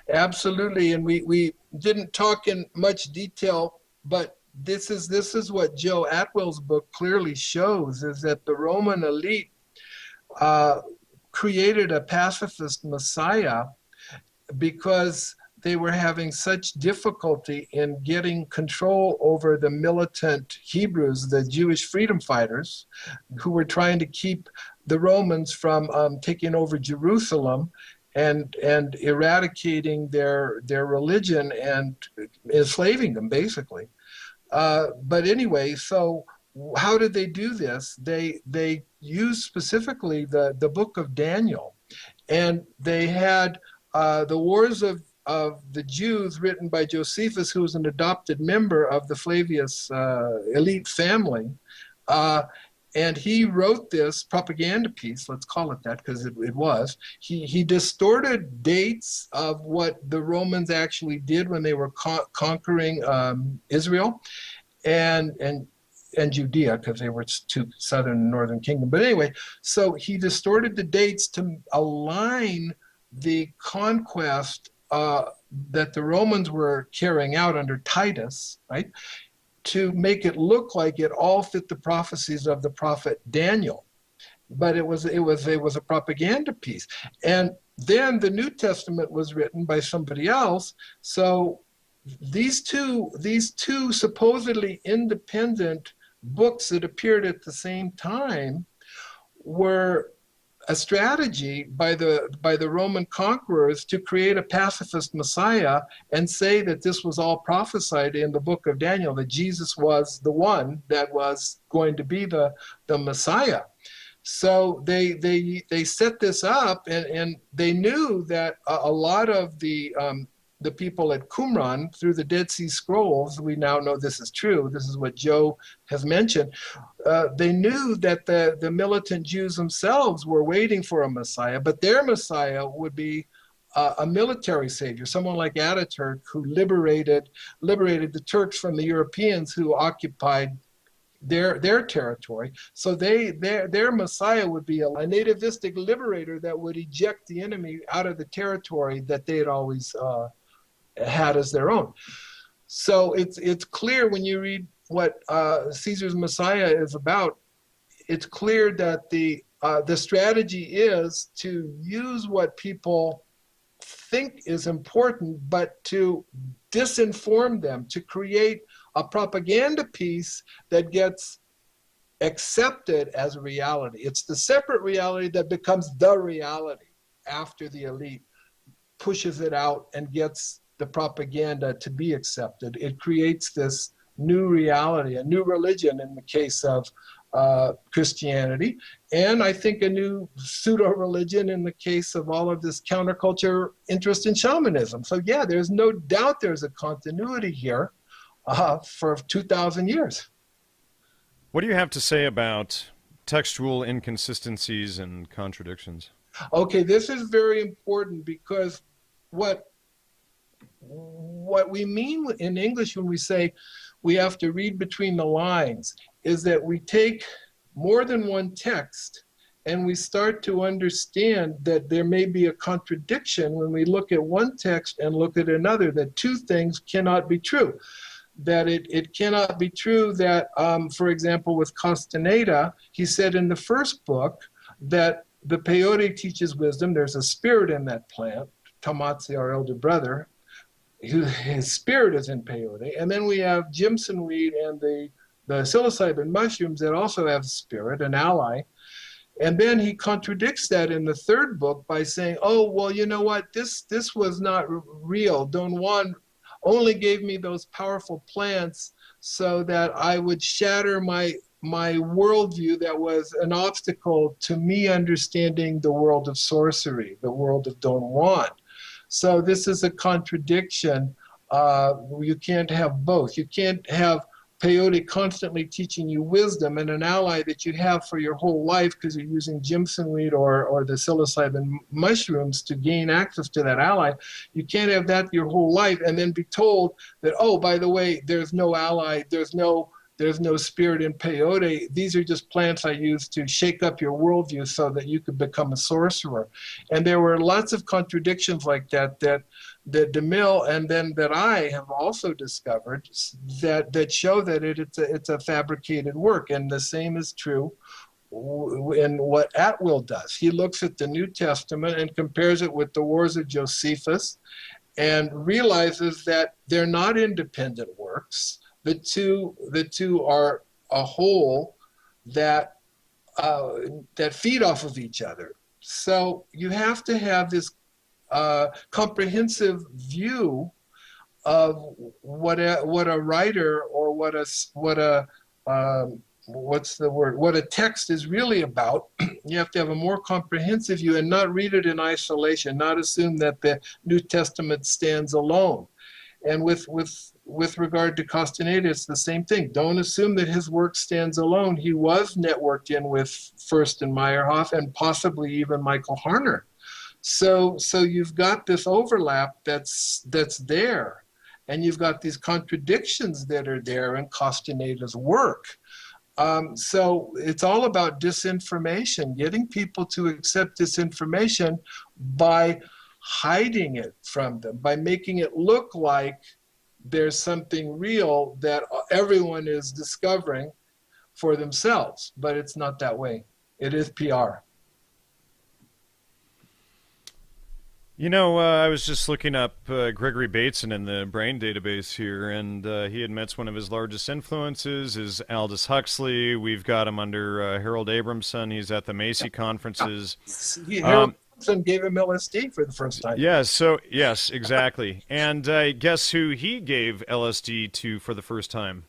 Absolutely, and we didn't talk in much detail, but this is what Joe Atwell's book clearly shows, is that the Roman elite created a pacifist messiah because they were having such difficulty in getting control over the militant Hebrews, the Jewish freedom fighters, who were trying to keep the Romans from taking over Jerusalem and eradicating their religion and enslaving them, basically. But anyway, so how did they do this? They used specifically the book of Daniel, and they had the Wars of the Jews written by Josephus, who was an adopted member of the Flavius elite family. And he wrote this propaganda piece, let's call it that, because it was. He distorted dates of what the Romans actually did when they were conquering Israel and Judea, because they were two southern and northern kingdom. But anyway, so he distorted the dates to align the conquest that the Romans were carrying out under Titus, right, to make it look like it all fit the prophecies of the prophet Daniel. But it was a propaganda piece. And then the New Testament was written by somebody else. So these two supposedly independent books that appeared at the same time were a strategy by the Roman conquerors to create a pacifist Messiah and say that this was all prophesied in the book of Daniel, that Jesus was the one that was going to be the Messiah. So they set this up, and they knew that a lot of the people at Qumran, through the Dead Sea Scrolls, we now know this is true. This is what Joe has mentioned. They knew that the militant Jews themselves were waiting for a Messiah, but their Messiah would be a military savior, someone like Ataturk, who liberated the Turks from the Europeans who occupied their territory. So their Messiah would be a nativistic liberator that would eject the enemy out of the territory that they had always had as their own. So it's clear when you read what Caesar's Messiah is about. It's clear that the strategy is to use what people think is important, but to disinform them, to create a propaganda piece that gets accepted as a reality. It's the separate reality that becomes the reality after the elite pushes it out and gets the propaganda to be accepted. It creates this new reality, a new religion in the case of Christianity, and I think a new pseudo-religion in the case of all of this counterculture interest in shamanism. So yeah, there's no doubt there's a continuity here for 2,000 years. What do you have to say about textual inconsistencies and contradictions? Okay, this is very important, because what we mean in English when we say we have to read between the lines is that we take more than one text and we start to understand that there may be a contradiction when we look at one text and look at another, that two things cannot be true. That it cannot be true that, for example, with Castaneda, he said in the first book that the peyote teaches wisdom. There's a spirit in that plant, Tamatsi, our elder brother. His spirit is in peyote. And then we have Jimson weed and the psilocybin mushrooms that also have spirit, an ally. And then he contradicts that in the third book by saying, oh, well, you know what? This was not real. Don Juan only gave me those powerful plants so that I would shatter my worldview that was an obstacle to me understanding the world of sorcery, the world of Don Juan. So this is a contradiction. You can't have both. You can't have peyote constantly teaching you wisdom and an ally that you have for your whole life because you're using Jimson weed or the psilocybin mushrooms to gain access to that ally. You can't have that your whole life and then be told that, oh, by the way, there's no ally, there's no spirit in peyote. These are just plants I use to shake up your worldview so that you could become a sorcerer. And there were lots of contradictions like that DeMille and then that I have also discovered that show that it's a fabricated work. And the same is true in what Atwill does. He looks at the New Testament and compares it with the Wars of Josephus and realizes that they're not independent works. The two are a whole that that feed off of each other. So you have to have this comprehensive view of what a writer, or what a what's the word, what a text is really about. You have to have a more comprehensive view and not read it in isolation, not assume that the New Testament stands alone. And with regard to Castaneda, it's the same thing. Don't assume that his work stands alone. He was networked in with Furst and Meyerhoff, and possibly even Michael Harner. So you've got this overlap that's there, and you've got these contradictions that are there in Castaneda's work. So it's all about disinformation, getting people to accept disinformation by hiding it from them, by making it look like there's something real that everyone is discovering for themselves. But it's not that way. It is PR. You know, I was just looking up Gregory Bateson in the brain database here, and he admits one of his largest influences is Aldous Huxley. We've got him under Harold Abramson. He's at the Macy conferences. Harold Abramson gave him LSD for the first time. Yeah, yes, exactly. And guess who he gave LSD to for the first time?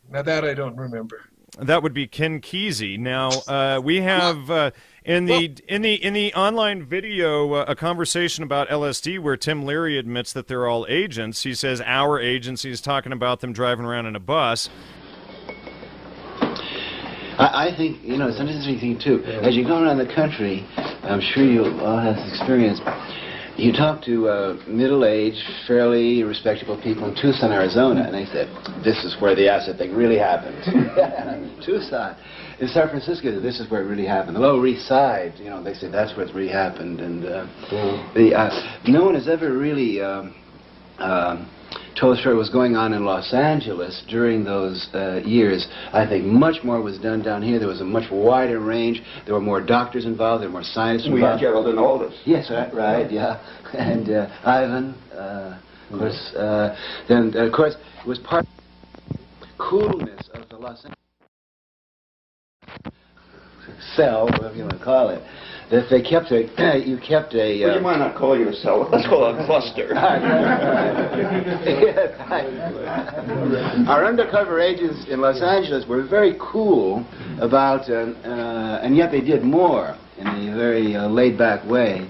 Now that I don't remember. That would be Ken Kesey. Now we have in the online video a conversation about LSD where Tim Leary admits that they're all agents. He says our agency is talking about them driving around in a bus. I think, you know, it's an interesting thing too. As you go around the country, I'm sure you all have this experience. You talk to middle-aged, fairly respectable people in Tucson, Arizona, and they say, this is where the acid thing really happened. Tucson. In San Francisco, this is where it really happened. The Lower East Side, you know, they say that's where it's really happened. And no one has ever really told us what was going on in Los Angeles during those years. I think much more was done down here. There was a much wider range. There were more doctors involved. There were more scientists involved. We had Gerald and Aldous. Yes, right, yeah. And Ivan, of course. Then, of course, it was part of the coolness of the Los Angeles cell, whatever you want to call it, that they kept a, you kept a... Well, you might not call it a cell. Let's call it a cluster. Our undercover agents in Los Angeles were very cool about, and yet they did more in a very laid-back way.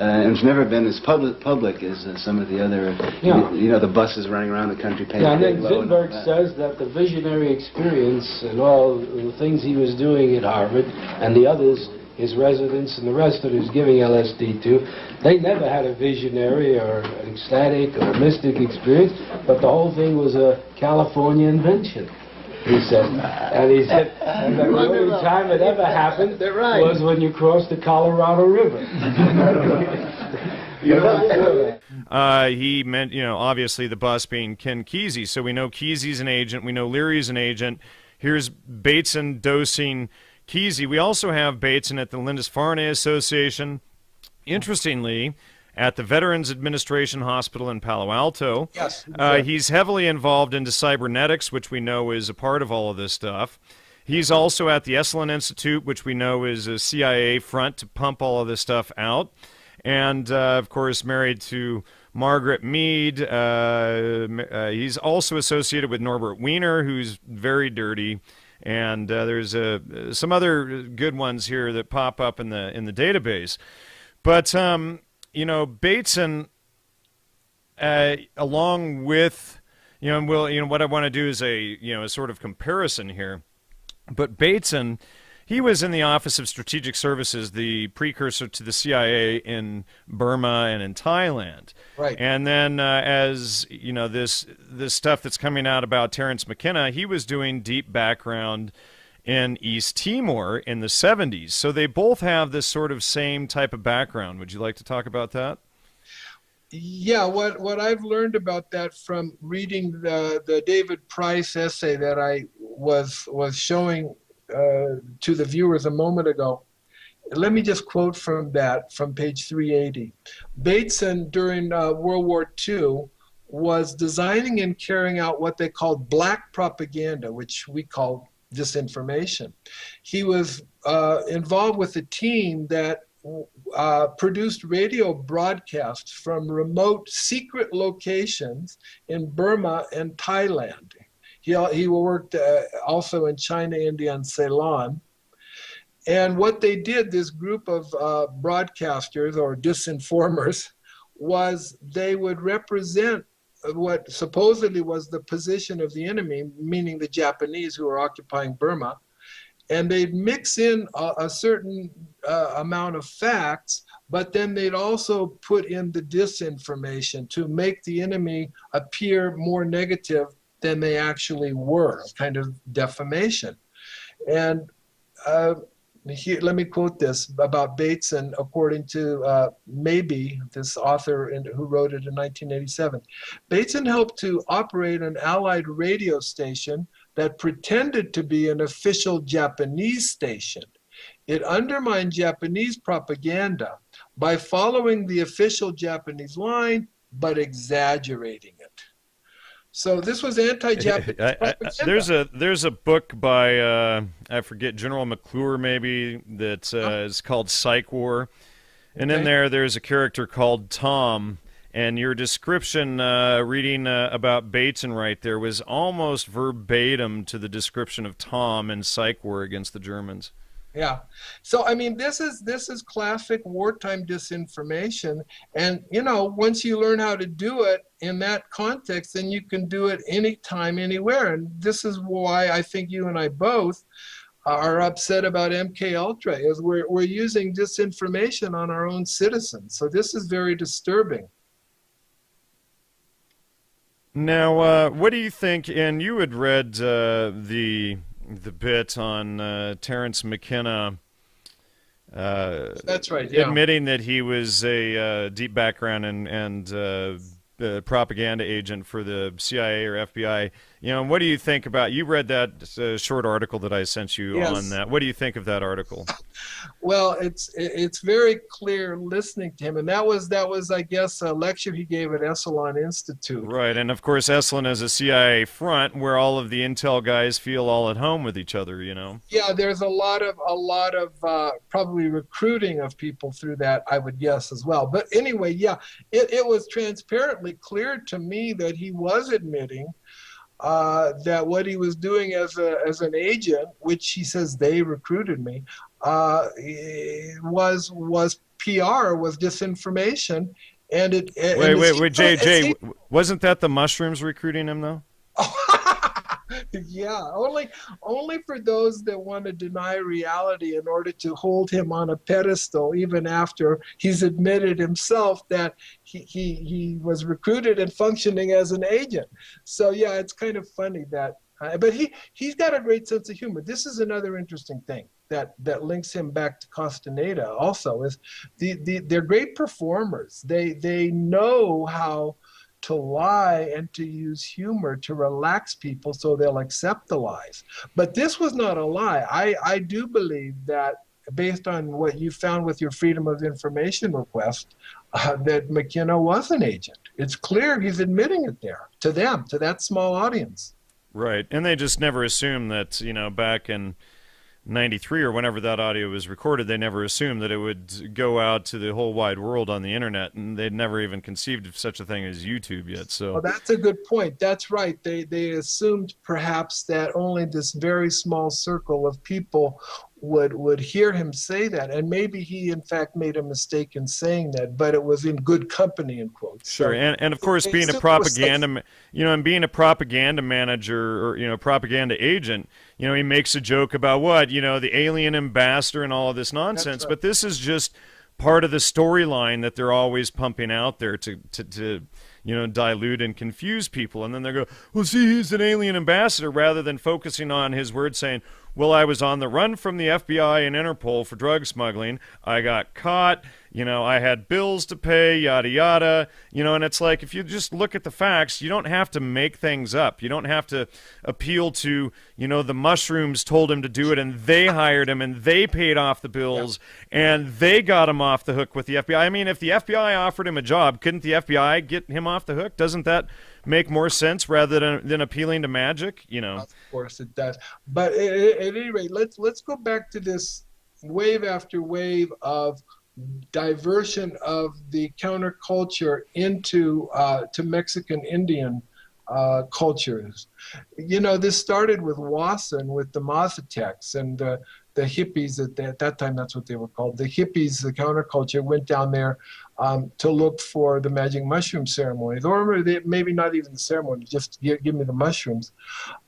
And it's never been as public as some of the other, you know, the buses running around the country paying. Yeah, and then Zinberg says that the visionary experience and all the things he was doing at Harvard and the others, his residents and the rest that he was giving LSD to, they never had a visionary or ecstatic or mystic experience, but the whole thing was a California invention. He said, and he said, and the only time it ever happened was when you crossed the Colorado River. He meant, you know, obviously the bus being Ken Kesey, so we know Kesey's an agent, we know Leary's an agent. Here's Bateson dosing Kesey. We also have Bateson at the Lindisfarne Association. Interestingly, at the Veterans Administration Hospital in Palo Alto. Yes. He's heavily involved into cybernetics, which we know is a part of all of this stuff. He's also at the Esalen Institute, which we know is a CIA front to pump all of this stuff out. And, of course, married to Margaret Mead. He's also associated with Norbert Wiener, who's very dirty. And there's some other good ones here that pop up in the database. But... you know, Bateson, along with, you know, and what I want to do is a sort of comparison here. But Bateson, he was in the Office of Strategic Services, the precursor to the CIA in Burma and in Thailand. Right. And then, as you know, this stuff that's coming out about Terence McKenna, he was doing deep background in East Timor in the 70s. So they both have this sort of same type of background. Would you like to talk about that? Yeah, what I've learned about that from reading the David Price essay that I was showing to the viewers a moment ago let me just quote from that, from page 380. Bateson, during World War II, was designing and carrying out what they called black propaganda, which we call disinformation. He was involved with a team that produced radio broadcasts from remote secret locations in Burma and Thailand. He worked also in China, India, and Ceylon. And what they did, this group of broadcasters or disinformers, was they would represent what supposedly was the position of the enemy, meaning the Japanese who were occupying Burma, and they'd mix in a certain amount of facts, but then they'd also put in the disinformation to make the enemy appear more negative than they actually were, kind of defamation. And let me quote this about Bateson, according to Maybe, this author who wrote it in 1987. Bateson helped to operate an Allied radio station that pretended to be an official Japanese station. It undermined Japanese propaganda by following the official Japanese line, but exaggerating it. So this was anti-Japanese propaganda. There's a book by I forget, General McClure maybe, that is called Psych War, and in there's a character called Tom, and your description reading about Bateson right there was almost verbatim to the description of Tom in Psych War against the Germans. Yeah. So I mean, this is classic wartime disinformation, and once you learn how to do it in that context, then you can do it anytime, anywhere. And this is why I think you and I both are upset about MK Ultra, is we're using disinformation on our own citizens. So this is very disturbing. Now, what do you think? And you had read the bit on Terence McKenna. That's right. Yeah. Admitting that he was a deep background and propaganda agent for the CIA or FBI. What do you think about? You read that short article that I sent you on that. What do you think of that article? Well, it's very clear listening to him, and that was I guess a lecture he gave at Esalen Institute. Right, and of course Esalen is a CIA front where all of the intel guys feel all at home with each other. Yeah, there's a lot of probably recruiting of people through that, I would guess, as well. But anyway, yeah, it was transparently clear to me that he was admitting that what he was doing as an agent, which he says they recruited me, was PR, was disinformation, and it. Wait, Jay, wasn't that the mushrooms recruiting him though? Yeah, only for those that want to deny reality in order to hold him on a pedestal, even after he's admitted himself that he was recruited and functioning as an agent. So yeah, it's kind of funny that, but he's got a great sense of humor. This is another interesting thing that links him back to Castaneda. Also, is they're great performers. They know how to lie and to use humor to relax people so they'll accept the lies. But this was not a lie. I do believe that, based on what you found with your Freedom of Information request, that McKenna was an agent. It's clear he's admitting it there, to them, to that small audience. Right, and they just never assumed that, back in 93 or whenever that audio was recorded, they never assumed that it would go out to the whole wide world on the internet, and they'd never even conceived of such a thing as YouTube yet. So well, that's a good point. That's right. They assumed perhaps that only this very small circle of people would hear him say that, and maybe he in fact made a mistake in saying that, but it was in good company, in quotes. Sure, so, and of course, being a propaganda, and being a propaganda manager or propaganda agent, he makes a joke about what the alien ambassador and all of this nonsense, right. But this is just part of the storyline that they're always pumping out there to dilute and confuse people, and then they go, well, see, he's an alien ambassador, rather than focusing on his words saying, well, I was on the run from the FBI and Interpol for drug smuggling. I got caught, I had bills to pay, yada yada. And it's like, if you just look at the facts, you don't have to make things up. You don't have to appeal to, the mushrooms told him to do it and they hired him and they paid off the bills and they got him off the hook with the FBI. I mean, if the FBI offered him a job, couldn't the FBI get him off the hook? Doesn't that make more sense rather than appealing to magic? Of course it does. But at any rate, let's go back to this wave after wave of diversion of the counterculture into to Mexican Indian cultures. This started with Wasson, with the Mazatecs and the hippies. At that time, that's what they were called. The hippies, the counterculture, went down there to look for the magic mushroom ceremonies, or maybe not even the ceremony, just give me the mushrooms.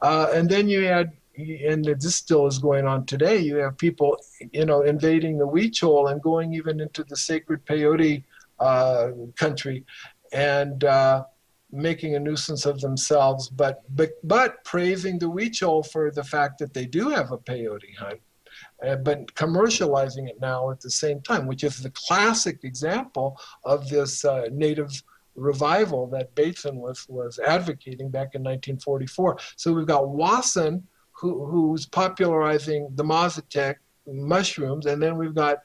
And then you had, and this still is going on today, you have people, invading the Huichol and going even into the sacred peyote country and making a nuisance of themselves, but praising the Huichol for the fact that they do have a peyote hunt, but commercializing it now at the same time, which is the classic example of this native revival that Bateson was advocating back in 1944. So we've got Wasson, who's popularizing the Mazatec mushrooms, and then we've got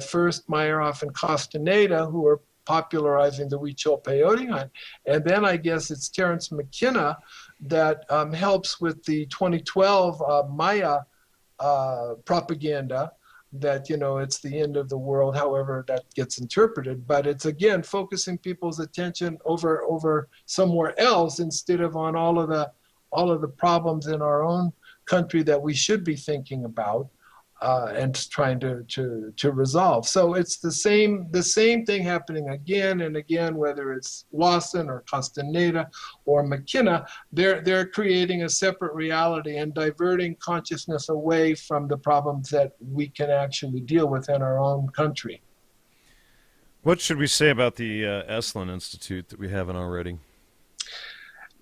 first Meyerhoff and Castaneda, who are popularizing the Huichol peyote hunt. And then I guess it's Terence McKenna that helps with the 2012 Maya propaganda that, it's the end of the world, however that gets interpreted. But it's, again, focusing people's attention over somewhere else instead of on all of the problems in our own country that we should be thinking about and trying to resolve. So it's the same thing happening again and again, whether it's Wasson or Castaneda or McKenna. They're creating a separate reality and diverting consciousness away from the problems that we can actually deal with in our own country. What should we say about the Esalen Institute that we haven't already?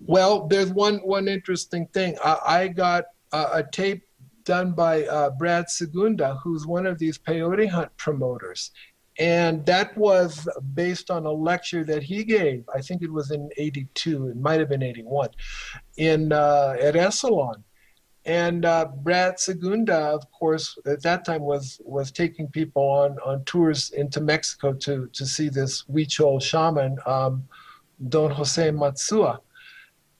Well, there's one interesting thing. I got a tape done by Brad Segunda, who's one of these peyote hunt promoters. And that was based on a lecture that he gave, I think it was in 82, it might have been 81, at Esalen. And Brad Segunda, of course, at that time was taking people on tours into Mexico to see this Huichol shaman, Don Jose Matsua.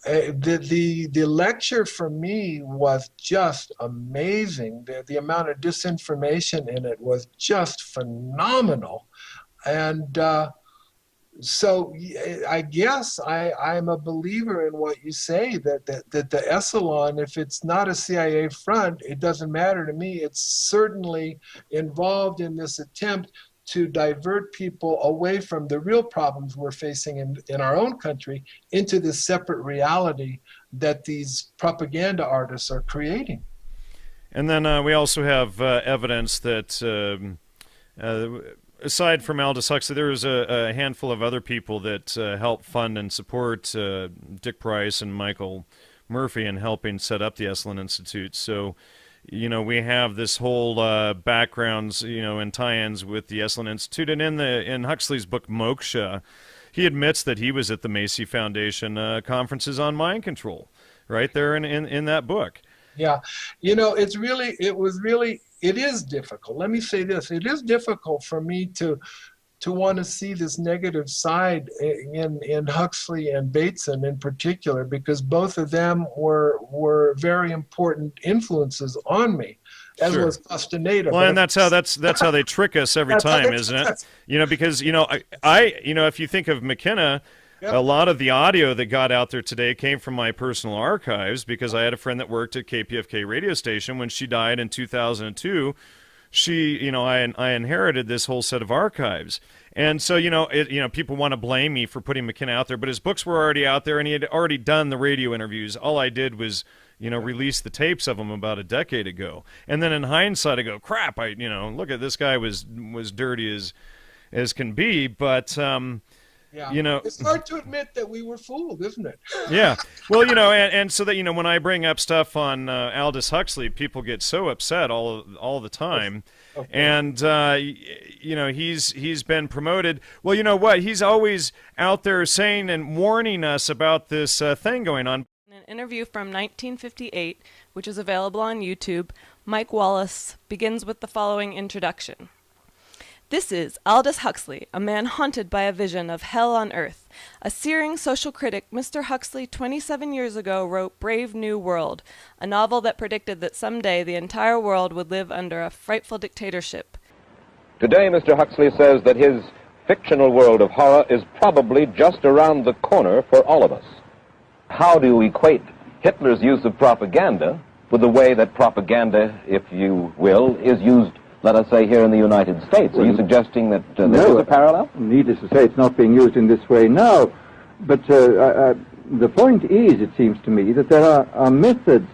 The lecture for me was just amazing. The amount of disinformation in it was just phenomenal. And so I guess I'm a believer in what you say, that the Esalen, if it's not a CIA front, it doesn't matter to me. It's certainly involved in this attempt to divert people away from the real problems we're facing in our own country into this separate reality that these propaganda artists are creating. And then we also have evidence that aside from Aldous Huxley, there was a handful of other people that helped fund and support Dick Price and Michael Murphy in helping set up the Esalen Institute. So we have this whole backgrounds, and tie-ins with the Esalen Institute. And in Huxley's book Moksha, he admits that he was at the Macy Foundation conferences on mind control, right there in that book. Yeah, it is difficult. Let me say this: it is difficult for me to want to see this negative side in Huxley and Bateson in particular, because both of them were very important influences on me, as was Castaneda. Well, and that's how they trick us every time, isn't it? Because if you think of McKenna, a lot of the audio that got out there today came from my personal archives, because I had a friend that worked at KPFK radio station. When she died in 2002, I inherited this whole set of archives. And so, people want to blame me for putting McKenna out there, but his books were already out there and he had already done the radio interviews. All I did was, release the tapes of them about a decade ago. And then in hindsight, I go, crap, look at this guy was dirty as can be, but, yeah. It's hard to admit that we were fooled, isn't it? Yeah. Well, and so that, when I bring up stuff on Aldous Huxley, people get so upset all the time. And you know, he's been promoted. Well, you know what? He's always out there saying and warning us about this thing going on. In an interview from 1958, which is available on YouTube, Mike Wallace begins with the following introduction. This is Aldous Huxley, a man haunted by a vision of hell on earth. A searing social critic, Mr. Huxley 27 years ago wrote Brave New World, a novel that predicted that someday the entire world would live under a frightful dictatorship. Today, Mr. Huxley says that his fictional world of horror is probably just around the corner for all of us. How do you equate Hitler's use of propaganda with the way that propaganda, if you will, is used, let us say, here in the United States? Are you suggesting that there is a parallel? Needless to say, it's not being used in this way now. But the point is, it seems to me, that there are methods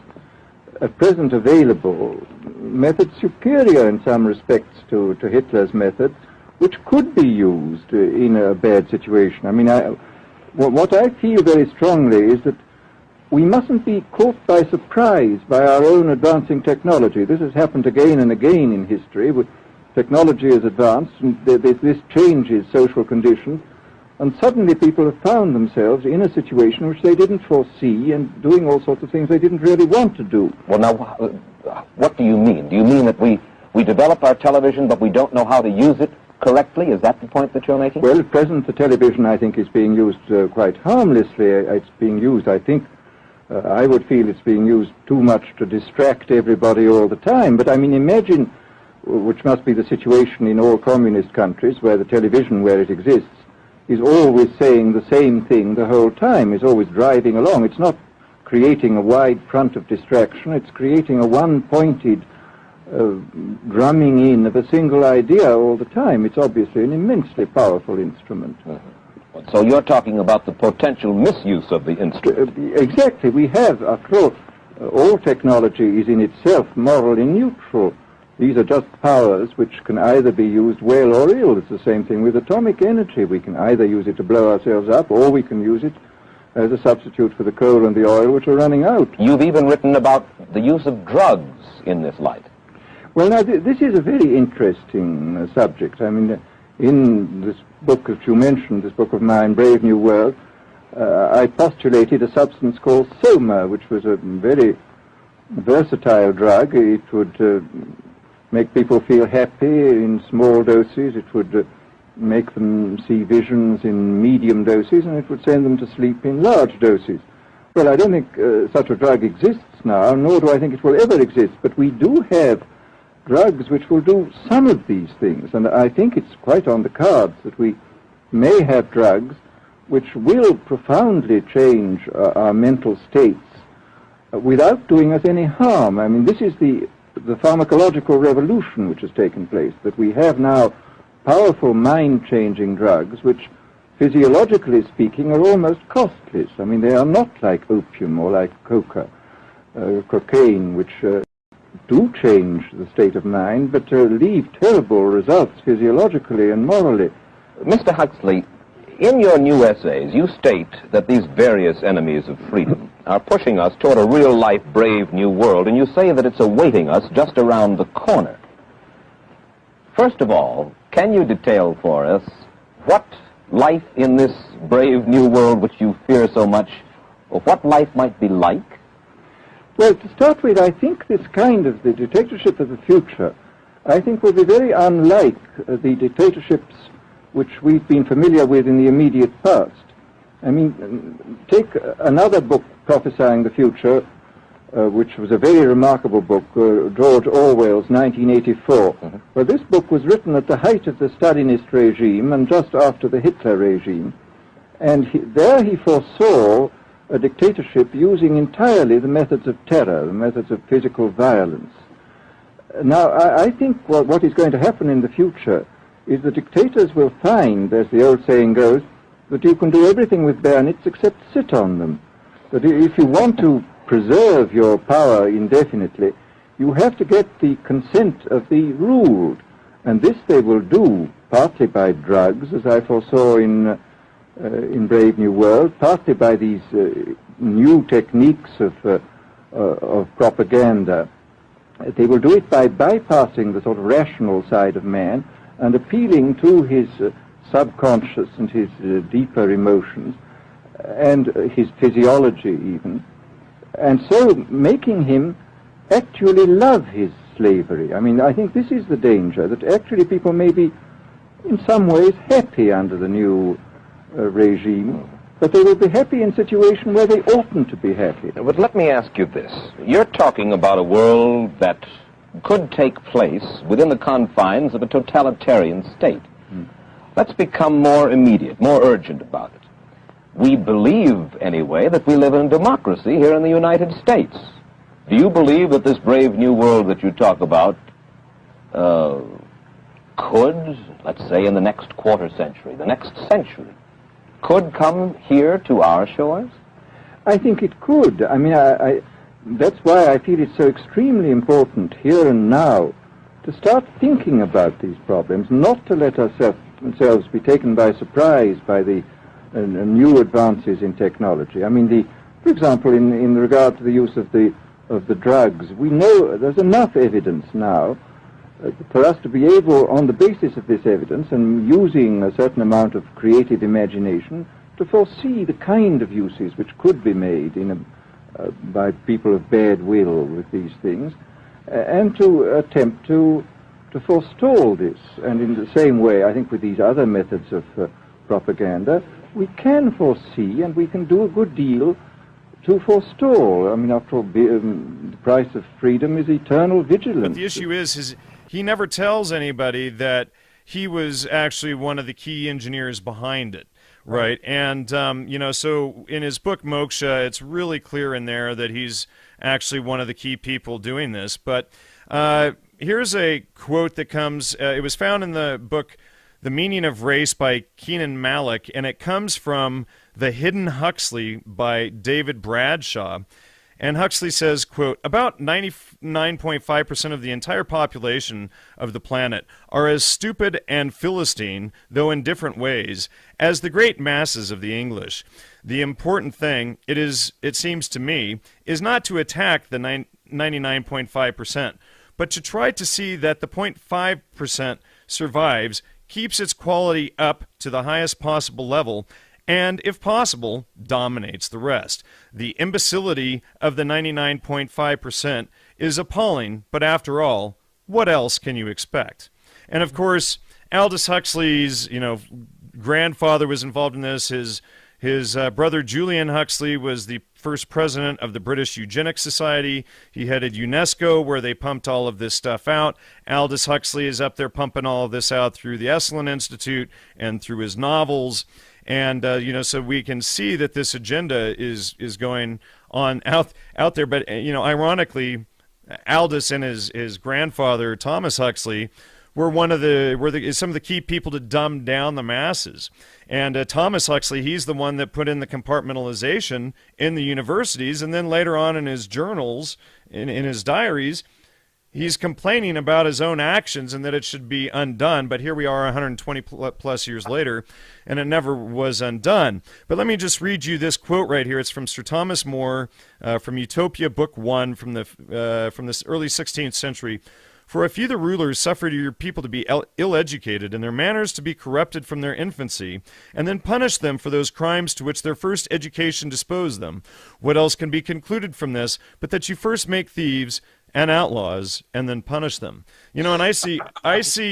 at present available, methods superior in some respects to Hitler's methods, which could be used in a bad situation. I mean, what I feel very strongly is that we mustn't be caught by surprise by our own advancing technology. This has happened again and again in history. Technology has advanced, and this changes social conditions, and suddenly people have found themselves in a situation which they didn't foresee and doing all sorts of things they didn't really want to do. Well, now, what do you mean? Do you mean that we develop our television, but we don't know how to use it correctly? Is that the point that you're making? Well, at present, the television, I think, is being used quite harmlessly. It's being used, I think, I would feel it's being used too much to distract everybody all the time. But I mean, imagine, which must be the situation in all communist countries, where the television, where it exists, is always saying the same thing the whole time, is always driving along. It's not creating a wide front of distraction, it's creating a one-pointed drumming in of a single idea all the time. It's obviously an immensely powerful instrument. So you're talking about the potential misuse of the instrument. Exactly. We have, after all technology is in itself morally neutral. These are just powers which can either be used well or ill. It's the same thing with atomic energy. We can either use it to blow ourselves up, or we can use it as a substitute for the coal and the oil which are running out. You've even written about the use of drugs in this light. Well, now, this is a very interesting subject. I mean, in this book that you mentioned, this book of mine, Brave New World, I postulated a substance called soma, which was a very versatile drug. It would make people feel happy in small doses. It would make them see visions in medium doses, and it would send them to sleep in large doses. Well, I don't think such a drug exists now, nor do I think it will ever exist, but we do have drugs which will do some of these things, and I think it's quite on the cards that we may have drugs which will profoundly change our mental states without doing us any harm. I mean, this is the pharmacological revolution which has taken place, that we have now powerful mind-changing drugs which, physiologically speaking, are almost costless. I mean, they are not like opium or like cocaine, which do change the state of mind, but leave terrible results physiologically and morally. Mr. Huxley, in your new essays, you state that these various enemies of freedom are pushing us toward a real-life, brave new world, and you say that it's awaiting us just around the corner. First of all, can you detail for us what life in this brave new world which you fear so much, or what life might be like? Well, to start with, I think this kind of the dictatorship of the future, I think will be very unlike the dictatorships which we've been familiar with in the immediate past. I mean, take another book prophesying the future, which was a very remarkable book, George Orwell's 1984. Mm-hmm. Well, this book was written at the height of the Stalinist regime and just after the Hitler regime. And there he foresaw a dictatorship using entirely the methods of terror, the methods of physical violence. Now, I think what is going to happen in the future is the dictators will find, as the old saying goes, that you can do everything with bayonets except sit on them. That if you want to preserve your power indefinitely, you have to get the consent of the ruled. And this they will do partly by drugs, as I foresaw in Brave New World, partly by these new techniques of propaganda. They will do it by bypassing the sort of rational side of man and appealing to his subconscious and his deeper emotions and his physiology even, and so making him actually love his slavery. I mean, I think this is the danger, that actually people may be in some ways happy under the new regime, but they will be happy in a situation where they oughtn't to be happy. But let me ask you this. You're talking about a world that could take place within the confines of a totalitarian state. Let's become more immediate, more urgent about it. We believe, anyway, that we live in a democracy here in the United States. Do you believe that this brave new world that you talk about could, let's say in the next quarter century, the next century, could come here to our shores? I think it could. I mean, that's why I feel it's so extremely important here and now to start thinking about these problems, not to let ourselves be taken by surprise by the new advances in technology. I mean, for example, in regard to the use of the drugs, we know there's enough evidence now for us to be able, on the basis of this evidence and using a certain amount of creative imagination, to foresee the kind of uses which could be made by people of bad will with these things, and to attempt to forestall this. And in the same way, I think with these other methods of propaganda, we can foresee and we can do a good deal to forestall. I mean, after all, the price of freedom is eternal vigilance. But the issue is he never tells anybody that he was actually one of the key engineers behind it. Right, and, so in his book, Moksha, it's really clear in there that he's actually one of the key people doing this. But here's a quote that comes, it was found in the book, The Meaning of Race by Keenan Malik, and it comes from The Hidden Huxley by David Bradshaw. And Huxley says, quote, about 99.5% of the entire population of the planet are as stupid and Philistine, though in different ways, as the great masses of the English. The important thing, it seems to me, is not to attack the 99.5%, but to try to see that the 0.5% survives, keeps its quality up to the highest possible level, and, if possible, dominates the rest. The imbecility of the 99.5% is appalling, but after all, what else can you expect? And of course, Aldous Huxley's, grandfather was involved in this. His brother Julian Huxley was the first president of the British Eugenics Society. He headed UNESCO, where they pumped all of this stuff out. Aldous Huxley is up there pumping all of this out through the Esalen Institute and through his novels. And, so we can see that this agenda is going on out there. But, ironically, Aldous and his grandfather, Thomas Huxley, were some of the key people to dumb down the masses. And Thomas Huxley, he's the one that put in the compartmentalization in the universities. And then later on in his journals, in his diaries, he's complaining about his own actions and that it should be undone, but here we are 120 plus years later, and it never was undone. But let me just read you this quote right here. It's from Sir Thomas More, from Utopia, Book 1, from this early 16th century. For if you, the rulers, suffer your people to be ill-educated and their manners to be corrupted from their infancy, and then punish them for those crimes to which their first education disposed them, what else can be concluded from this but that you first make thieves and outlaws, and then punish them? And I see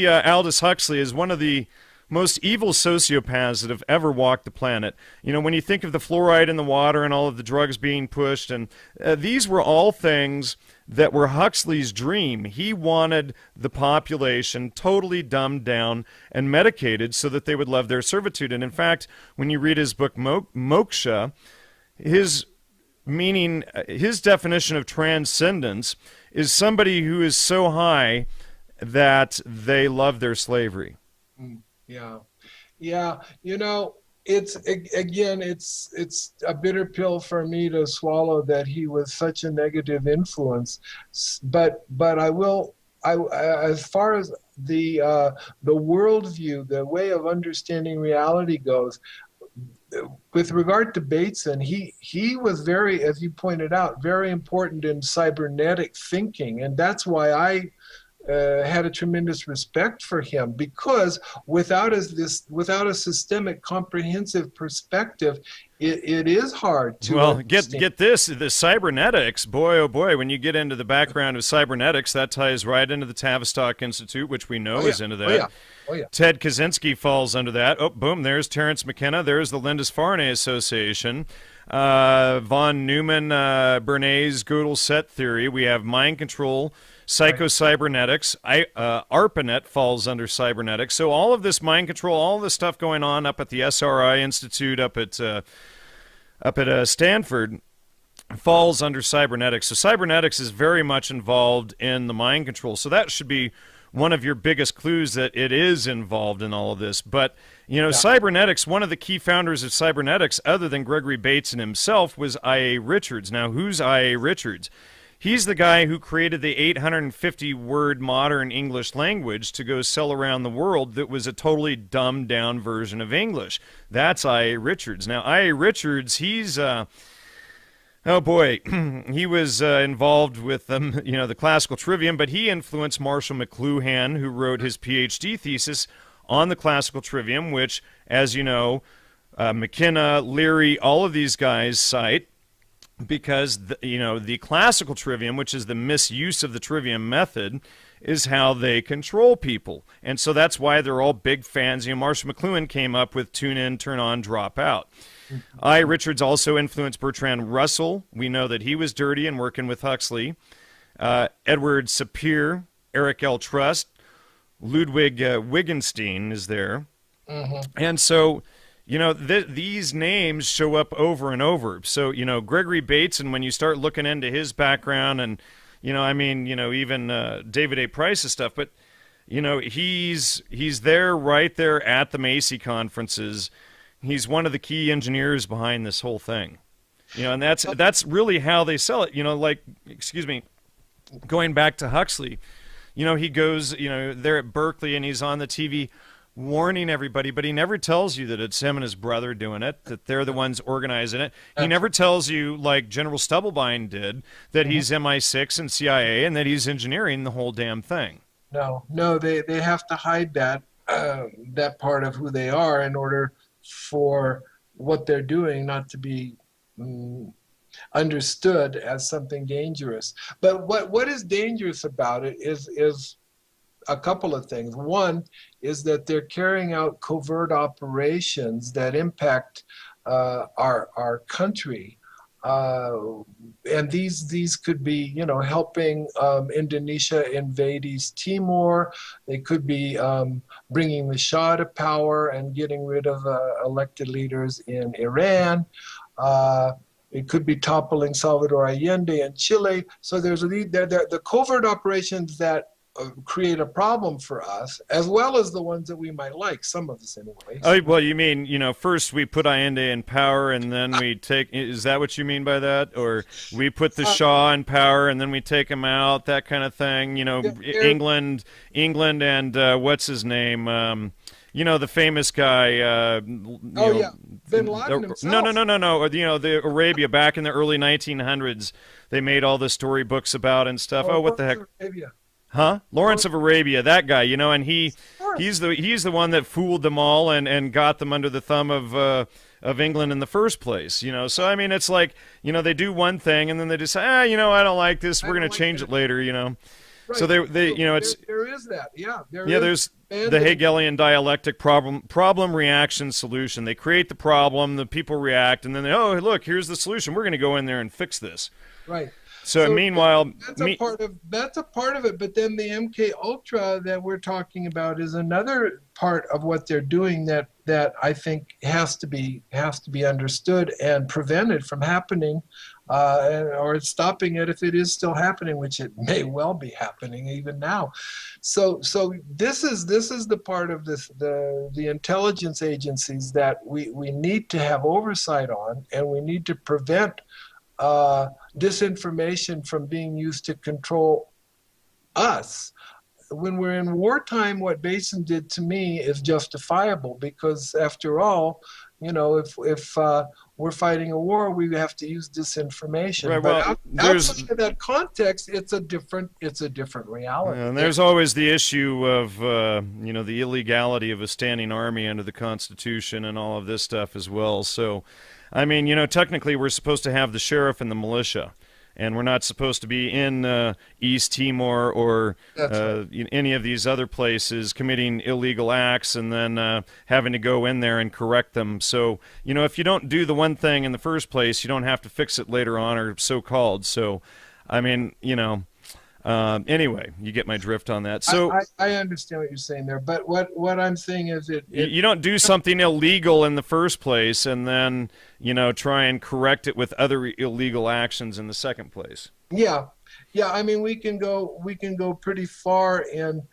Aldous Huxley as one of the most evil sociopaths that have ever walked the planet. When you think of the fluoride in the water and all of the drugs being pushed, and these were all things that were Huxley's dream. He wanted the population totally dumbed down and medicated so that they would love their servitude. And in fact, when you read his book Moksha, his definition of transcendence is somebody who is so high that they love their slavery. Yeah. It's a bitter pill for me to swallow that he was such a negative influence, but as far as the worldview, the way of understanding reality goes, with regard to Bateson, he was very, as you pointed out, very important in cybernetic thinking, and that's why I had a tremendous respect for him, because without a systemic, comprehensive perspective, it is hard to. Well, get this: the cybernetics. Boy, oh boy, when you get into the background of cybernetics, that ties right into the Tavistock Institute, which we know is into that. Oh yeah. Oh yeah. Ted Kaczynski falls under that. Oh, boom! There's Terence McKenna. There's the Lindisfarne Association. Von Neumann, Bernays, Gödel set theory. We have mind control, psycho-cybernetics. ARPANET falls under cybernetics. So all of this mind control, all this stuff going on up at the SRI Institute, up at Stanford, falls under cybernetics. So cybernetics is very much involved in the mind control. So that should be one of your biggest clues that it is involved in all of this. But, you know, cybernetics, one of the key founders of cybernetics, other than Gregory Bateson himself, was I.A. Richards. Now, who's I.A. Richards? He's the guy who created the 850-word modern English language to go sell around the world that was a totally dumbed-down version of English. That's I.A. Richards. Now, I.A. Richards, he's... oh boy, he was involved with the classical trivium, but he influenced Marshall McLuhan, who wrote his PhD thesis on the classical trivium, which, as you know, McKenna, Leary, all of these guys cite, because the classical trivium, which is the misuse of the trivium method, is how they control people, and so that's why they're all big fans. Marshall McLuhan came up with tune in, turn on, drop out. I. Richards also influenced Bertrand Russell. We know that he was dirty and working with Huxley. Edward Sapir, Eric L. Trust, Ludwig Wittgenstein is there. And so, these names show up over and over. So, Gregory Bateson, when you start looking into his background and, even David A. Price's stuff, but, he's there right there at the Macy conferences. He's one of the key engineers behind this whole thing, and that's really how they sell it. Going back to Huxley, he goes, there at Berkeley and he's on the TV warning everybody, but he never tells you that it's him and his brother doing it, that they're the ones organizing it. He never tells you, like General Stubblebine did, that he's MI6 and CIA and that he's engineering the whole damn thing. No, they have to hide that part of who they are in order for what they're doing not to be understood as something dangerous. But what is dangerous about it is a couple of things. One is that they're carrying out covert operations that impact our country. And these could be, helping Indonesia invade East Timor. They could be bringing the Shah to power and getting rid of elected leaders in Iran. It could be toppling Salvador Allende in Chile. So there's the covert operations that create a problem for us, as well as the ones that we might like, some of us anyway. Oh, well, you mean, first we put Allende in power and then we take, is that what you mean by that? Or we put the Shah in power and then we take him out, that kind of thing? England and what's his name? The famous guy. Bin Laden himself. No. The Arabia back in the early 1900s, they made all the storybooks about and stuff. Oh, what the heck? Arabia. Huh? Lawrence of Arabia, that guy, and he's the one that fooled them all and got them under the thumb of England in the first place, So I mean, it's like, they do one thing and then they decide, I don't like this. We're going to change it later, Right. So it's there is that, there's the Hegelian dialectic problem reaction solution. They create the problem, the people react, and then look, here's the solution. We're going to go in there and fix this. Right. So meanwhile, that's a part of it. But then the MK Ultra that we're talking about is another part of what they're doing that I think has to be understood and prevented from happening, or stopping it if it is still happening, which it may well be happening even now. So this is the part of the intelligence agencies that we need to have oversight on, and we need to prevent disinformation from being used to control us. when we're in wartime, what Basin did to me is justifiable because, after all, if we're fighting a war, we have to use disinformation. Right. But Well, outside of that context, it's a different reality. and there's always the issue of the illegality of a standing army under the Constitution and all of this stuff as well. So, I mean, technically we're supposed to have the sheriff and the militia. And we're not supposed to be in East Timor or any of these other places committing illegal acts and then having to go in there and correct them. So, if you don't do the one thing in the first place, you don't have to fix it later on, or so-called. So, I mean, anyway, you get my drift on that. So I understand what you're saying there, but what I'm saying is you don't do something illegal in the first place and then try and correct it with other illegal actions in the second place. Yeah. I mean, we can go pretty far in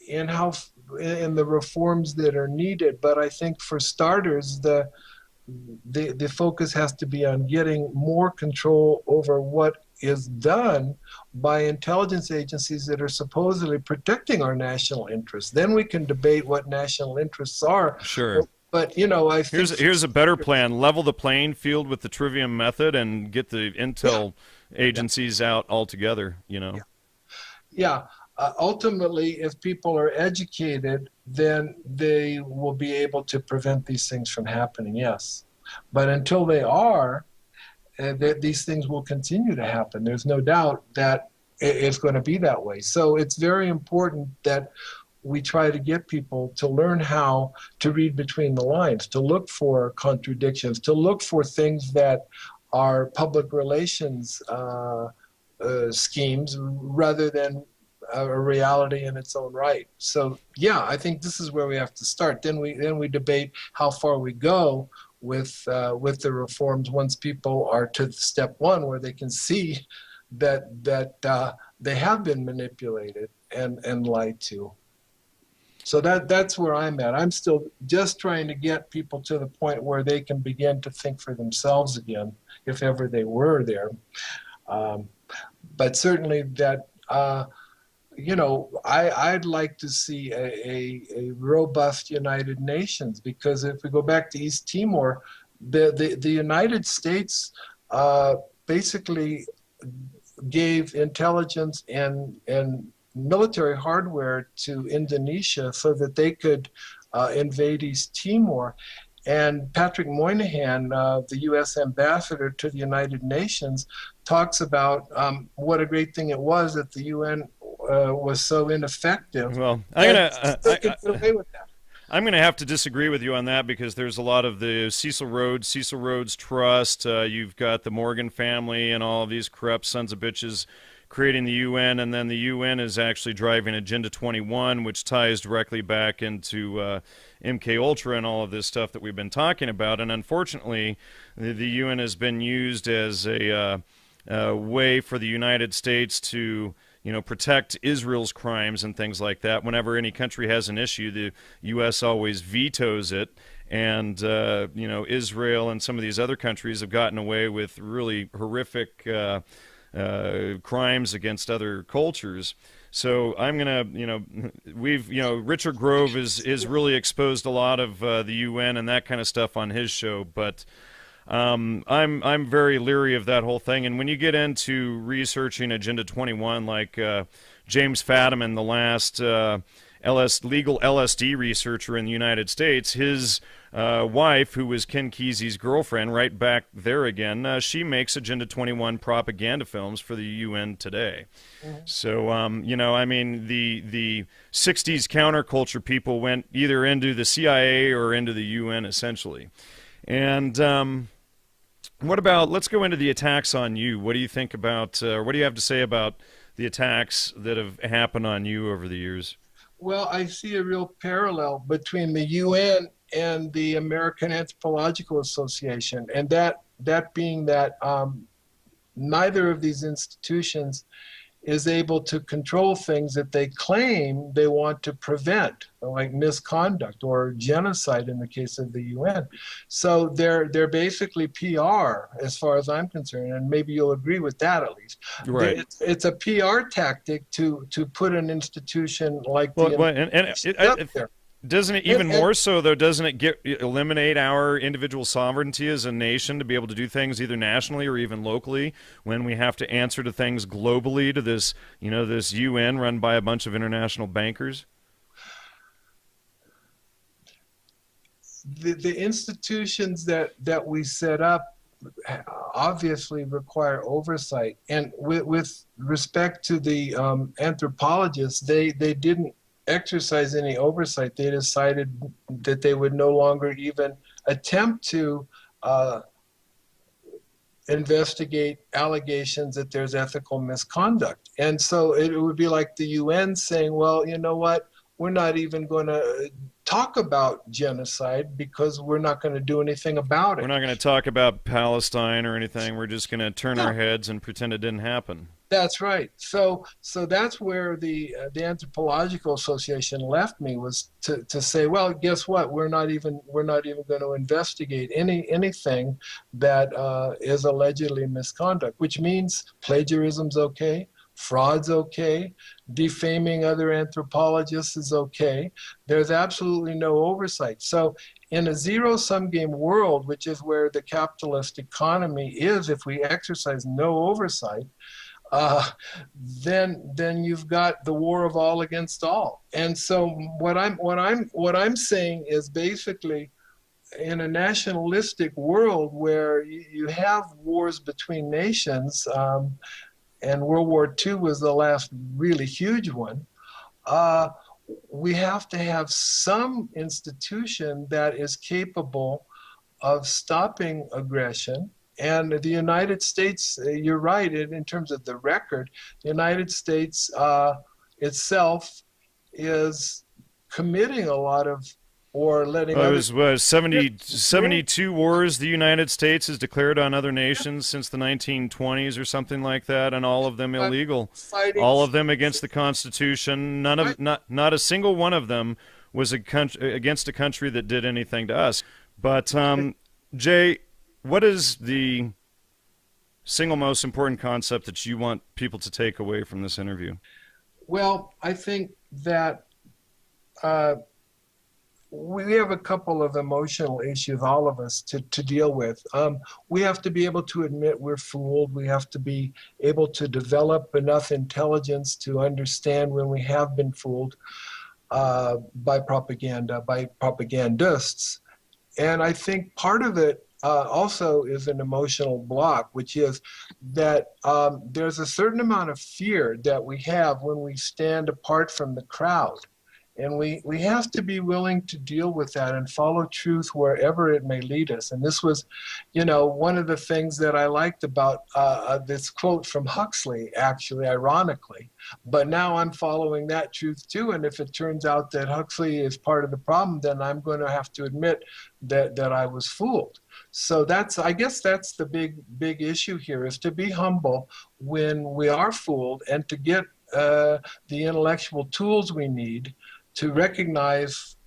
the reforms that are needed, but I think for starters, the focus has to be on getting more control over what is done by intelligence agencies that are supposedly protecting our national interests. Then we can debate what national interests are. Sure. But I think here's a better plan: level the playing field with the trivium method, and get the intel agencies out altogether. Yeah. Ultimately, if people are educated, then they will be able to prevent these things from happening. Yes, but until they are, these things will continue to happen. There's no doubt that it's going to be that way. So it's very important that we try to get people to learn how to read between the lines, to look for contradictions, to look for things that are public relations schemes rather than a reality in its own right. So yeah, I think this is where we have to start. Then we debate how far we go with the reforms once people are to step one, where they can see that they have been manipulated and lied to. So that's where I'm at. I'm still just trying to get people to the point where they can begin to think for themselves again, if ever they were there. But certainly that, I'd like to see a robust United Nations, because if we go back to East Timor, the United States basically gave intelligence and military hardware to Indonesia so that they could invade East Timor. And Patrick Moynihan, the U.S. ambassador to the United Nations, talks about what a great thing it was that the UN was so ineffective. Well, I'm going to have to disagree with you on that, because there's a lot of the Cecil Rhodes Trust. You've got the Morgan family and all of these corrupt sons of bitches creating the UN, and then the UN is actually driving Agenda 21, which ties directly back into MK Ultra and all of this stuff that we've been talking about. And unfortunately, the UN has been used as a way for the United States to protect Israel's crimes and things like that. Whenever any country has an issue, the U.S. always vetoes it. And, Israel and some of these other countries have gotten away with really horrific crimes against other cultures. So I'm going to, Richard Grove is really exposed a lot of the UN and that kind of stuff on his show, but I'm very leery of that whole thing. And when you get into researching Agenda 21, like James Fadiman, the last legal LSD researcher in the United States, his wife, who was Ken Kesey's girlfriend, right back there again, she makes Agenda 21 propaganda films for the UN today. Mm-hmm. So, I mean, the 60s counterculture people went either into the CIA or into the UN, essentially. And what about, let's go into the attacks on you. What do you think about, what do you have to say about the attacks that have happened on you over the years? Well, I see a real parallel between the UN and the American Anthropological Association, and that being that neither of these institutions is able to control things that they claim they want to prevent, like misconduct or genocide in the case of the UN. So they're basically PR as far as I'm concerned, and maybe you'll agree with that at least. Right. It's a PR tactic to put an institution like Well, the up there. doesn't it even more so though? Doesn't it eliminate our individual sovereignty as a nation to be able to do things either nationally or even locally when we have to answer to things globally to this, this UN run by a bunch of international bankers? The institutions that we set up obviously require oversight, and with respect to the anthropologists, they didn't exercise any oversight. They decided that they would no longer even attempt to investigate allegations that there's ethical misconduct. And so it would be like the UN saying, well, you know what, we're not even going to talk about genocide because we're not going to do anything about it. We're not going to talk about Palestine or anything. We're just going to turn our heads and pretend it didn't happen. That's right. So that's where the Anthropological Association left me, was to say, well, guess what? We're not even going to investigate anything that is allegedly misconduct, which means plagiarism's okay, fraud's okay, defaming other anthropologists is okay. There's absolutely no oversight. So in a zero-sum game world, which is where the capitalist economy is, if we exercise no oversight, then you've got the war of all against all. And so what I'm saying is basically, in a nationalistic world where you have wars between nations, and World War II was the last really huge one, we have to have some institution that is capable of stopping aggression. And the United States, you're right, in terms of the record, the United States itself is committing a lot of, or letting it was 72 wars the United States has declared on other nations since the 1920s or something like that, and all of them illegal. All of them against the Constitution. Not a single one of them was against a country that did anything to us. But, Jay, what is the single most important concept that you want people to take away from this interview? Well, I think that we have a couple of emotional issues, all of us, to deal with. We have to be able to admit we're fooled. We have to be able to develop enough intelligence to understand when we have been fooled by propaganda, by propagandists. And I think part of it also is an emotional block, which is that there's a certain amount of fear that we have when we stand apart from the crowd. And we have to be willing to deal with that and follow truth wherever it may lead us. And this was, one of the things that I liked about this quote from Huxley, actually, ironically. But now I'm following that truth too. And if it turns out that Huxley is part of the problem, then I'm going to have to admit that I was fooled. So I guess that's the big issue here, is to be humble when we are fooled, and to get the intellectual tools we need to recognize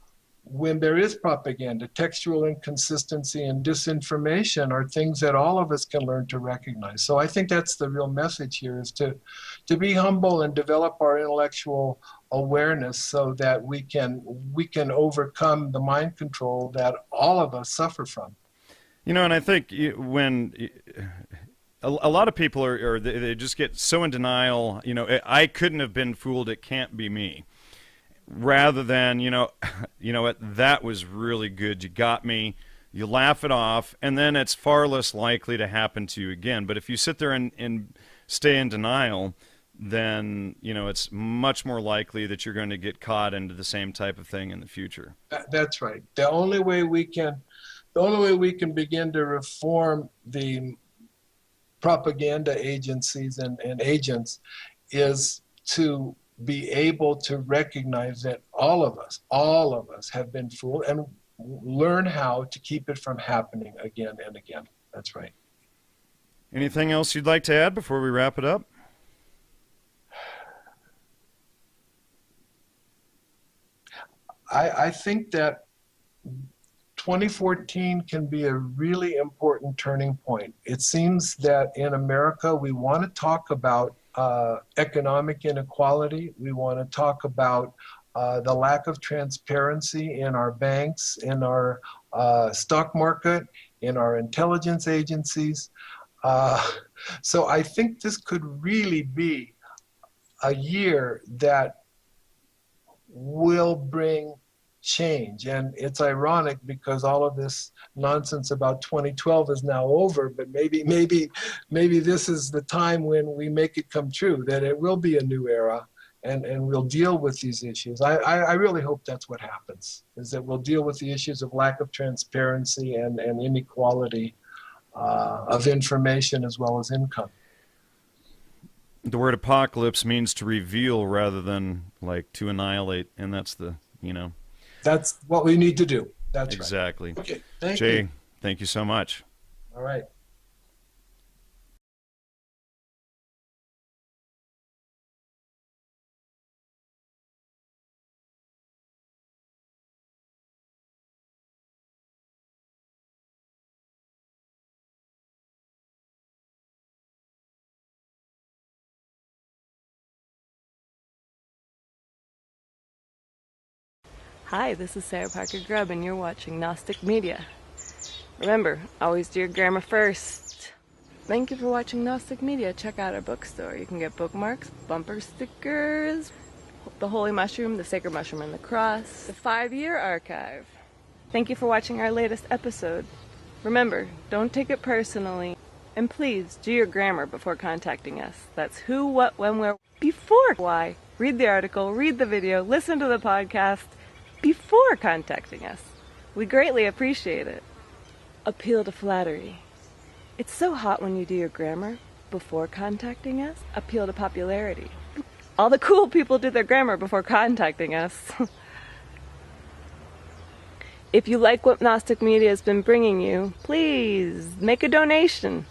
when there is propaganda. Textual inconsistency and disinformation are things that all of us can learn to recognize. So I think that's the real message here, is to be humble and develop our intellectual awareness so that we can overcome the mind control that all of us suffer from. And I think when a lot of people they just get so in denial, I couldn't have been fooled, it can't be me. Rather than, what, that was really good, you got me, you laugh it off, and then it's far less likely to happen to you again. But if you sit there and stay in denial, then, it's much more likely that you're going to get caught into the same type of thing in the future. That's right. The only way we can begin to reform the propaganda agencies and agents is to be able to recognize that all of us have been fooled, and learn how to keep it from happening again and again. That's right. Anything else you'd like to add before we wrap it up? I think that 2014 can be a really important turning point. It seems that in America, we want to talk about economic inequality. We want to talk about the lack of transparency in our banks, in our stock market, in our intelligence agencies. So I think this could really be a year that will bring change. And it's ironic because all of this nonsense about 2012 is now over, but maybe this is the time when we make it come true, that it will be a new era and we'll deal with these issues. I really hope that's what happens, is that we'll deal with the issues of lack of transparency and inequality of information as well as income. The word apocalypse means to reveal rather than like to annihilate, and that's the, That's what we need to do. That's exactly. Right. Okay, thank Jay, you. Thank you so much. All right. Hi, this is Sarah Parker Grubb, and you're watching Gnostic Media. Remember, always do your grammar first. Thank you for watching Gnostic Media. Check out our bookstore. You can get bookmarks, bumper stickers, the Holy Mushroom, the Sacred Mushroom, and the Cross, the 5-year archive. Thank you for watching our latest episode. Remember, don't take it personally. And please, do your grammar before contacting us. That's who, what, when, where, before why. Read the article, read the video, listen to the podcast before contacting us. We greatly appreciate it. Appeal to flattery. It's so hot when you do your grammar before contacting us. Appeal to popularity. All the cool people do their grammar before contacting us. If you like what Gnostic Media has been bringing you, please make a donation.